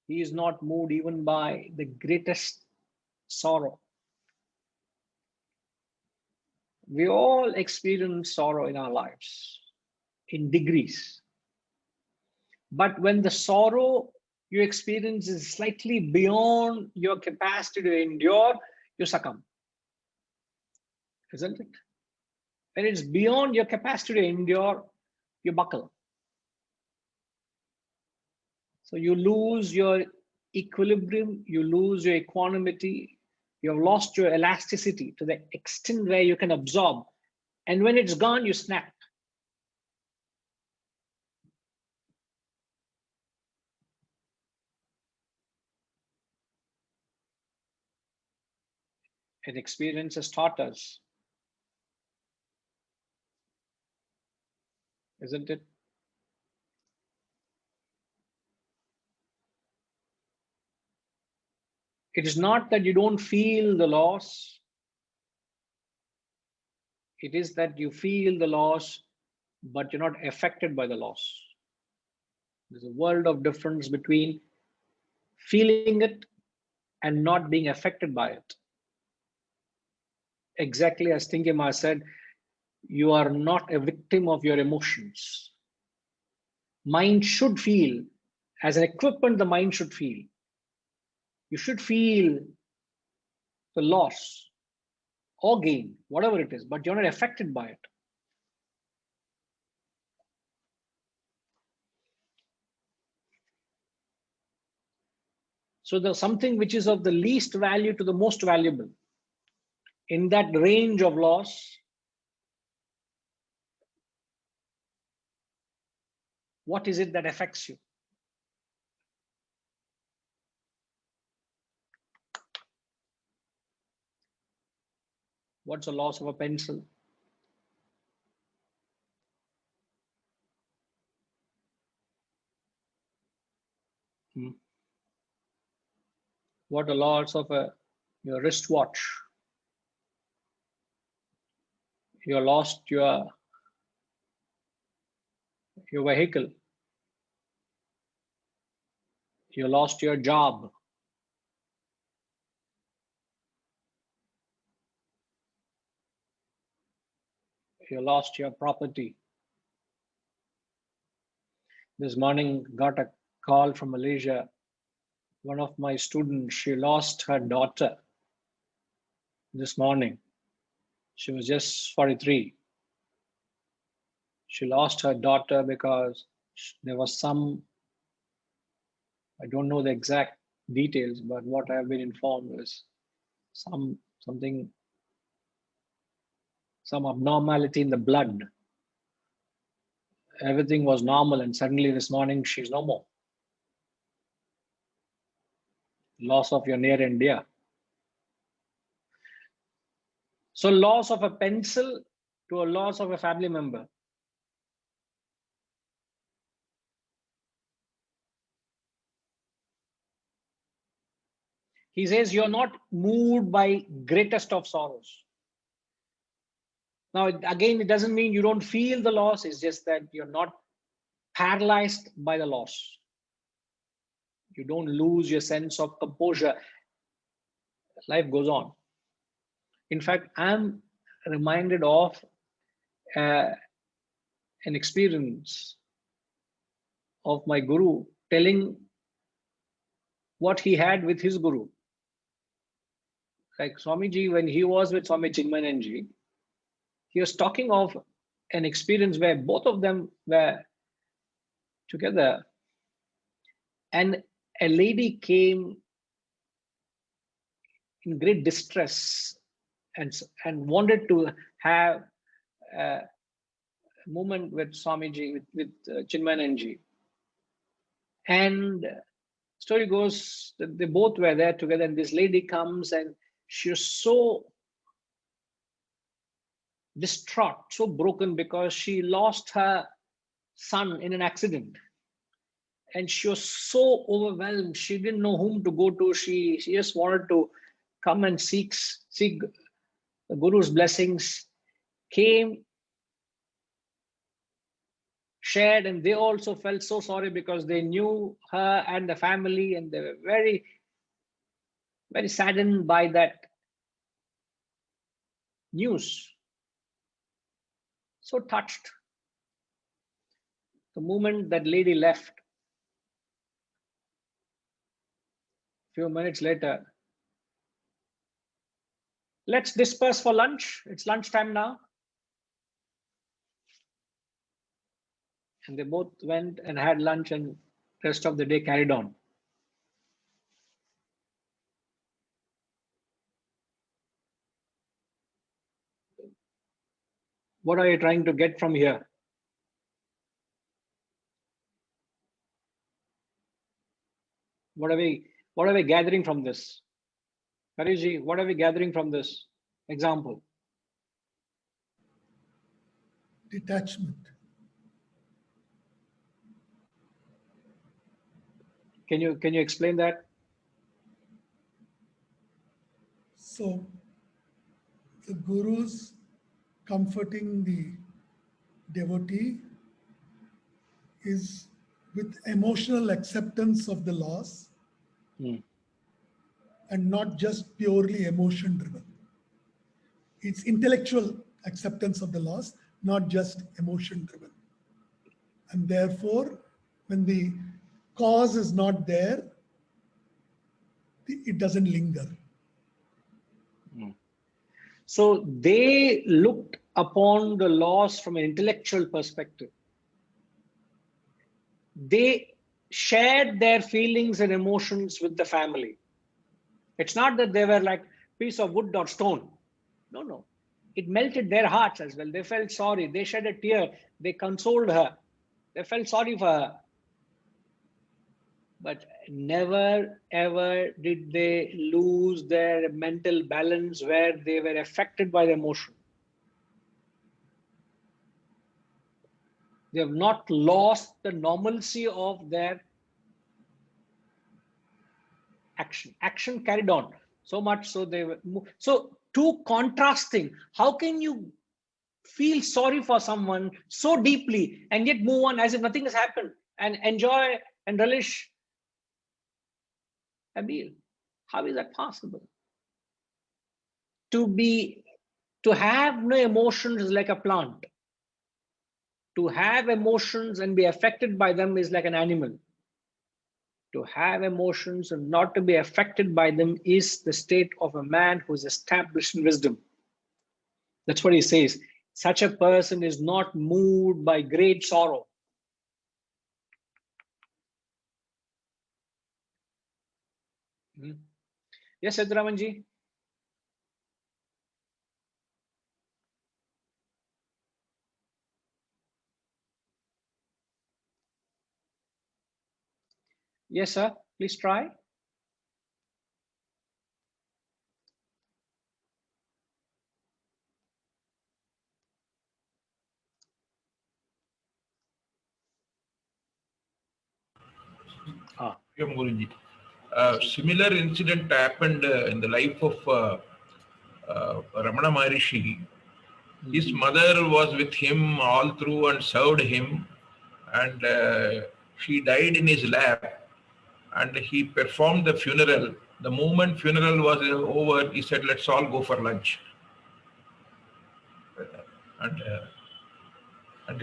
he is not moved even by the greatest sorrow. We all experience sorrow in our lives in degrees. But when the sorrow you experience is slightly beyond your capacity to endure, you succumb. Isn't it? When it's beyond your capacity to endure, you buckle. So you lose your equilibrium, you lose your equanimity, you have lost your elasticity to the extent where you can absorb. And when it's gone, you snap. And experience has taught us, isn't it? It is not that you don't feel the loss. It is that you feel the loss, but you're not affected by the loss. There's a world of difference between feeling it and not being affected by it. Exactly as Tinkema said, you are not a victim of your emotions. Mind should feel, as an equipment, the mind should feel. You should feel the loss or gain, whatever it is, but you're not affected by it. So there's something which is of the least value to the most valuable. In that range of loss, what is it that affects you? What's the loss of a pencil? What the loss of your wristwatch? You lost your vehicle. You lost your job. You lost your property. This morning, got a call from Malaysia. One of my students, she lost her daughter this morning. She was just 43. She lost her daughter because there was some, I don't know the exact details, but what I have been informed is some abnormality in the blood. Everything was normal, and suddenly this morning she's no more. Loss of your near and dear. So loss of a pencil to a loss of a family member. He says you're not moved by greatest of sorrows. Now, again, it doesn't mean you don't feel the loss. It's just that you're not paralyzed by the loss. You don't lose your sense of composure. Life goes on. In fact, I'm reminded of an experience of my guru telling what he had with his guru. Like Swamiji, when he was with Swami Chinmayanji, he was talking of an experience where both of them were together, and a lady came in great distress and wanted to have a moment with Swamiji, with Chinmayanji. And Story goes that they both were there together, and this lady comes and she was so distraught, so broken, because she lost her son in an accident. And she was so overwhelmed. She didn't know whom to go to. She just wanted to come and seek the Guru's blessings. Came, shared, and they also felt so sorry because they knew her and the family, and they were very, very saddened by that news. So touched. The moment that lady left, few minutes later, let's disperse for lunch. It's lunchtime now. And they both went and had lunch, and rest of the day carried on. What are you trying to get from here? What are we gathering from this? Hariji, what are we gathering from this example? Detachment. Can you explain that? So the Guru's comforting the devotee is with emotional acceptance of the loss and not just purely emotion driven. It's intellectual acceptance of the loss, not just emotion driven. And therefore, when the cause is not there, it doesn't linger. So they looked upon the loss from an intellectual perspective. They shared their feelings and emotions with the family. It's not that they were like piece of wood or stone. No, no. It melted their hearts as well. They felt sorry. They shed a tear. They consoled her. They felt sorry for her. But never ever did they lose their mental balance where they were affected by the emotion. They have not lost the normalcy of their action. Action carried on. So much so they were. So too contrasting. How can you feel sorry for someone so deeply and yet move on as if nothing has happened and enjoy and relish a meal? How is that possible? To have no emotions is like a plant. To have emotions and be affected by them is like an animal. To have emotions and not to be affected by them is the state of a man who is established in wisdom. That's what he says. Such a person is not moved by great sorrow. Yes, Siddharamanji. Yes, sir. Please try. Guruji. Similar incident happened in the life of Ramana Maharishi. His mother was with him all through and served him, and she died in his lap, and he performed the funeral. The moment funeral was over, he said, "Let's all go for lunch." And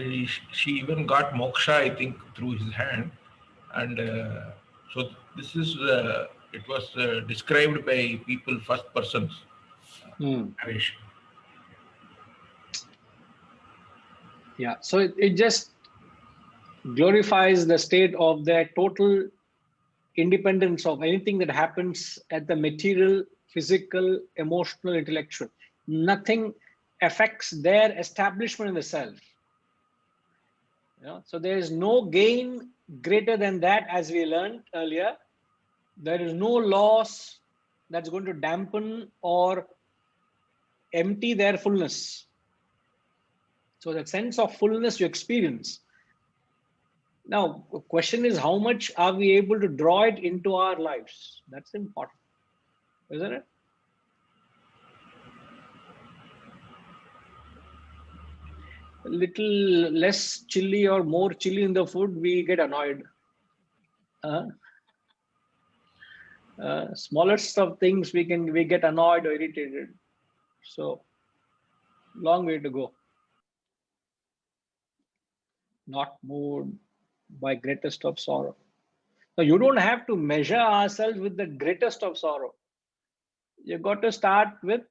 she even got moksha, I think, through his hand. And so this is, it was described by people first persons. Yeah, so it just glorifies the state of their total independence of anything that happens at the material, physical, emotional, intellectual. Nothing affects their establishment in the self. You know, so there is no gain greater than that, as we learned earlier. There is no loss that's going to dampen or empty their fullness. So that sense of fullness you experience. Now, the question is, how much are we able to draw it into our lives? That's important, isn't it? A little less chili or more chili in the food, we get annoyed. Smallest of things we get annoyed or irritated. So long way to go. Not moved by greatest of sorrow. Now you don't have to measure ourselves with the greatest of sorrow. You got to start with,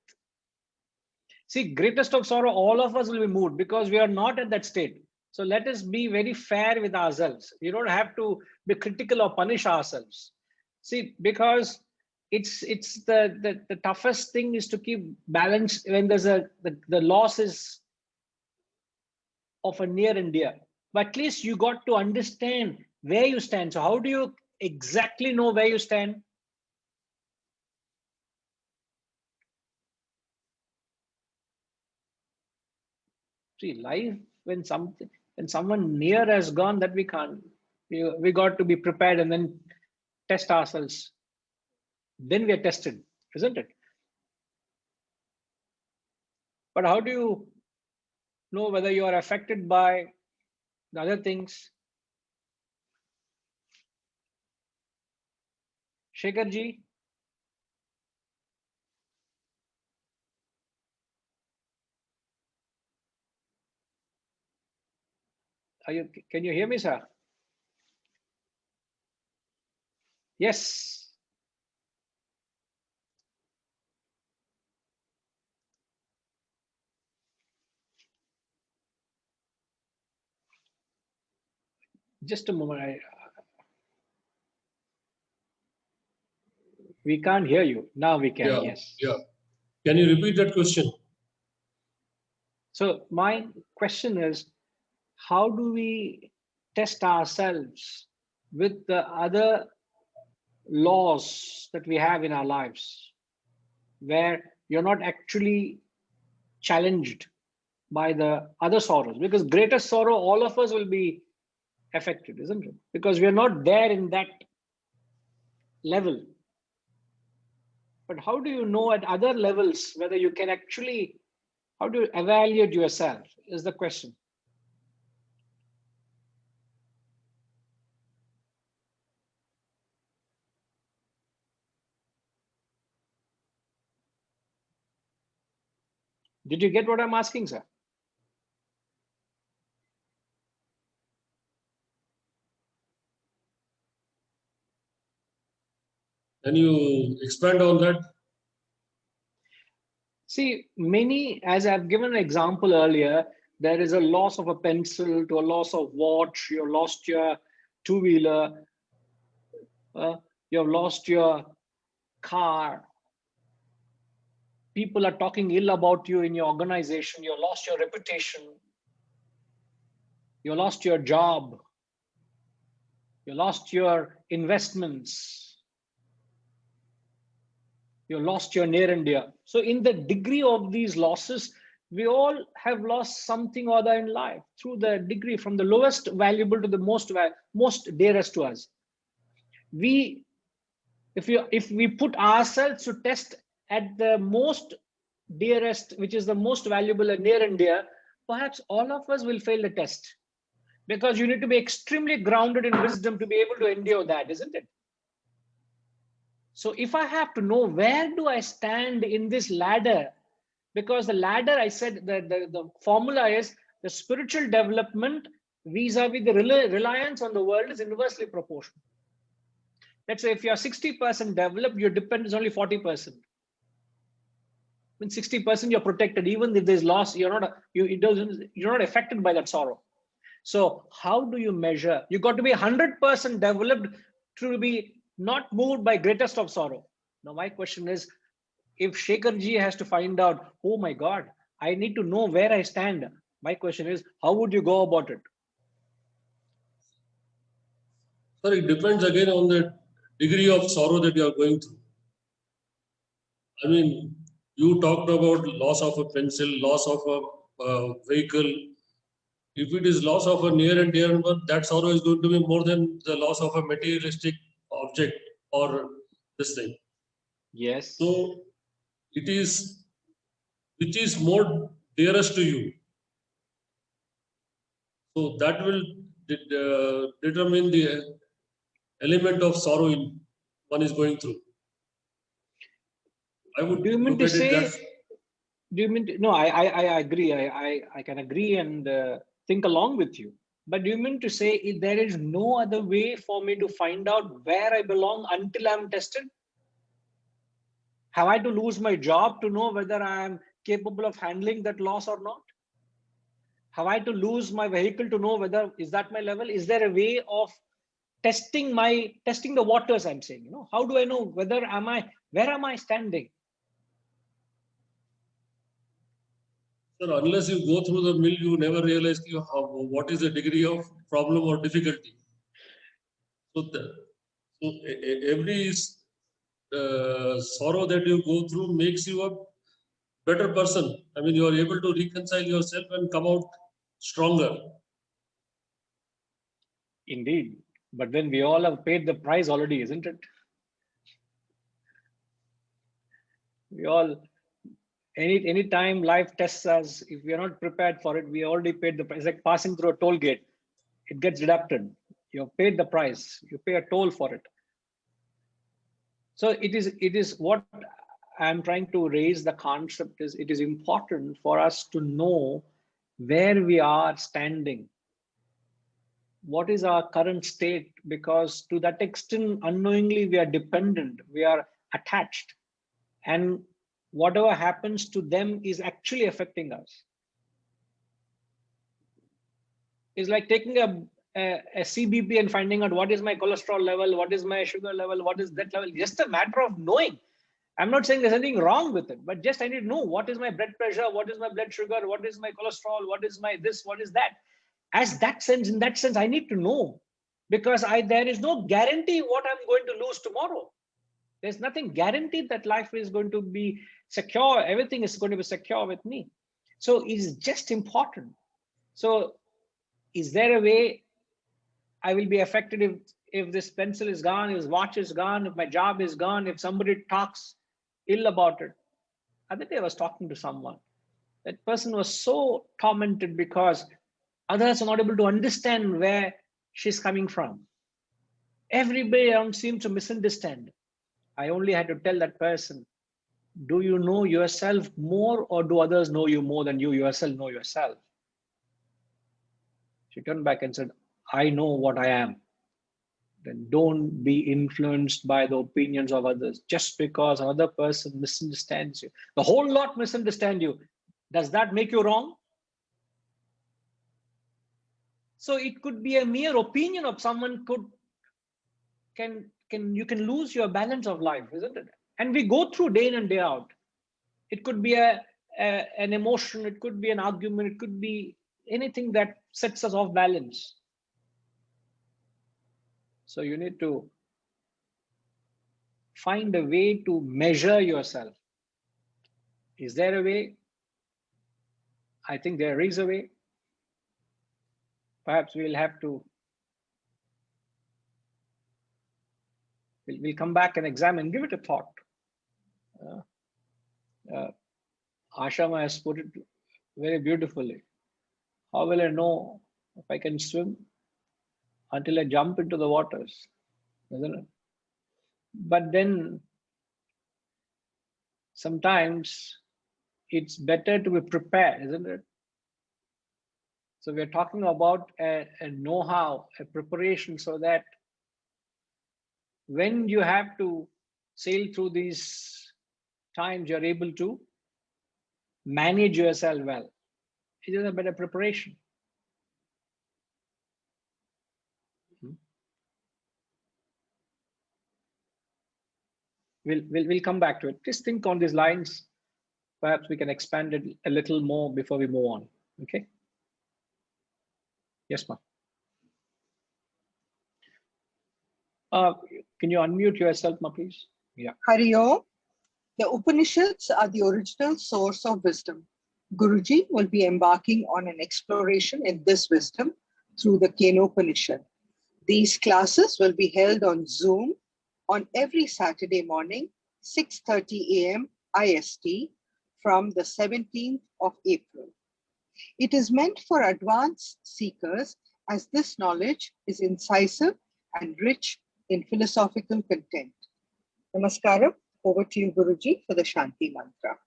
see, greatest of sorrow, all of us will be moved because we are not at that state. So let us be very fair with ourselves. You don't have to be critical or punish ourselves. See, because it's the toughest thing is to keep balance when there's the loss is of a near and dear. But at least you got to understand where you stand. So how do you exactly know where you stand? See, life, when someone near has gone, that we can't. We got to be prepared and then test ourselves. Then we are tested, isn't it? But how do you know whether you are affected by the other things? Shekharji? Can you hear me, sir? Yes. Just a moment. We can't hear you. Now we can, yes. Yeah. Can you repeat that question? So my question is, how do we test ourselves with the other laws that we have in our lives, where you're not actually challenged by the other sorrows? Because greatest sorrow, all of us will be affected, isn't it? Because we are not there in that level. But how do you know at other levels whether you can actually, how do you evaluate yourself is the question. Did you get what I'm asking, sir? Can you expand on that? See, many, as I've given an example earlier, there is a loss of a pencil to a loss of watch. You lost your two-wheeler. You've lost your car. People are talking ill about you in your organization. You lost your reputation. You lost your job. You lost your investments. You lost your near and dear. So in the degree of these losses, we all have lost something or other in life through the degree, from the lowest valuable to the most dearest to us. If we put ourselves to test at the most dearest, which is the most valuable and near and dear, perhaps all of us will fail the test, because you need to be extremely grounded in wisdom to be able to endure that, isn't it? So if I have to know where do I stand in this ladder, because the ladder, I said, the formula is the spiritual development vis-a-vis the reliance on the world is inversely proportional. Let's say if you're 60% developed, your dependence is only 40%. When 60% you're protected, even if there's loss, you're not affected by that sorrow. So how do you measure? You got to be 100% developed to be not moved by greatest of sorrow. Now my question is, if Shekharji has to find out, oh my God, I need to know where I stand. My question is, how would you go about it? Sir, it depends again on the degree of sorrow that you are going through. I mean, you talked about loss of a pencil, loss of a vehicle. If it is loss of a near and dear one, that sorrow is going to be more than the loss of a materialistic object or this thing. Yes. So it is, which is more dearest to you. So that will determine the element of sorrow in one is going through. I would Do you mean look to at it say? that. Do you mean to, no? I agree. I can agree and think along with you. But do you mean to say there is no other way for me to find out where I belong until I'm tested? Have I to lose my job to know whether I am capable of handling that loss or not? Have I to lose my vehicle to know whether is that my level? Is there a way of testing the waters? I'm saying, how do I know where am I standing? Sir, unless you go through the mill, you never realize what is the degree of problem or difficulty. So, every sorrow that you go through makes you a better person. I mean, you are able to reconcile yourself and come out stronger. Indeed. But then we all have paid the price already, isn't it? We all, any time life tests us, if we are not prepared for it, we already paid the price. It's like passing through a toll gate. It gets deducted. You have paid the price. You pay a toll for it. So it is what I'm trying to raise the concept is it is important for us to know where we are standing. What is our current state? Because to that extent, unknowingly, we are dependent, we are attached. And whatever happens to them is actually affecting us. It's like taking a CBP and finding out what is my cholesterol level, what is my sugar level, what is that level. Just a matter of knowing. I'm not saying there's anything wrong with it, but just I need to know what is my blood pressure, what is my blood sugar, what is my cholesterol, what is my this, what is that. In that sense, I need to know, because there is no guarantee what I'm going to lose tomorrow. There's nothing guaranteed that life is going to be secure. Everything is going to be secure with me. So it's just important. So is there a way I will be affected if this pencil is gone, if this watch is gone, if my job is gone, if somebody talks ill about it? Other day I was talking to someone. That person was so tormented because others are not able to understand where she's coming from. Everybody around seems to misunderstand. I only had to tell that person, do you know yourself more, or do others know you more than you yourself know yourself? She turned back and said, I know what I am. Then don't be influenced by the opinions of others. Just because another person misunderstands you, the whole lot misunderstand you, does that make you wrong? So it could be a mere opinion of someone you can lose your balance of life, isn't it? And we go through day in and day out. It could be an emotion, it could be an argument, it could be anything that sets us off balance. So you need to find a way to measure yourself. Is there a way? I think there is a way. Perhaps we'll have to, we'll come back and examine, give it a thought. Ashama has put it very beautifully. How will I know if I can swim until I jump into the waters, isn't it? But then sometimes it's better to be prepared, isn't it? So we're talking about a know-how, a preparation, so that when you have to sail through these times, you're able to manage yourself well. It is a better preparation. We'll come back to it. Just think on these lines. Perhaps we can expand it a little more before we move on. Okay. Yes, ma'am. Can you unmute yourself, ma, please? Yeah. Hari Om. The Upanishads are the original source of wisdom. Guruji will be embarking on an exploration in this wisdom through the Kenopanishad. These classes will be held on Zoom on every Saturday morning, 6:30 a.m. IST from the 17th of April. It is meant for advanced seekers as this knowledge is incisive and rich in philosophical content. Namaskaram. Over to you, Guruji, for the Shanti Mantra.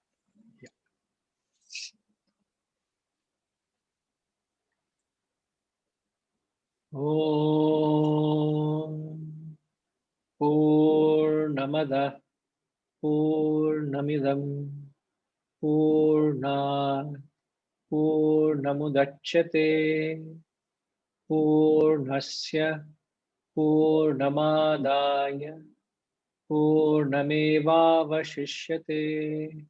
Om Purnamada Purnamidam Purnat Purnamudachyate Purnasya Purnamadaya Purnamevavashishyate.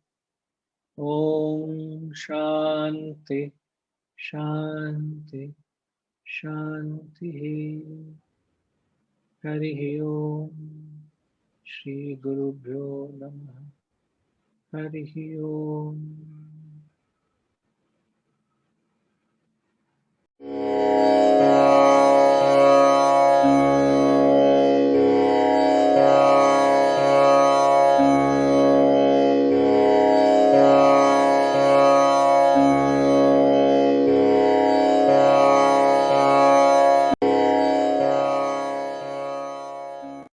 Om Shanti Shanti Shanti. Hari Om. Shri Guru Bhyo Namaha. Hari Om.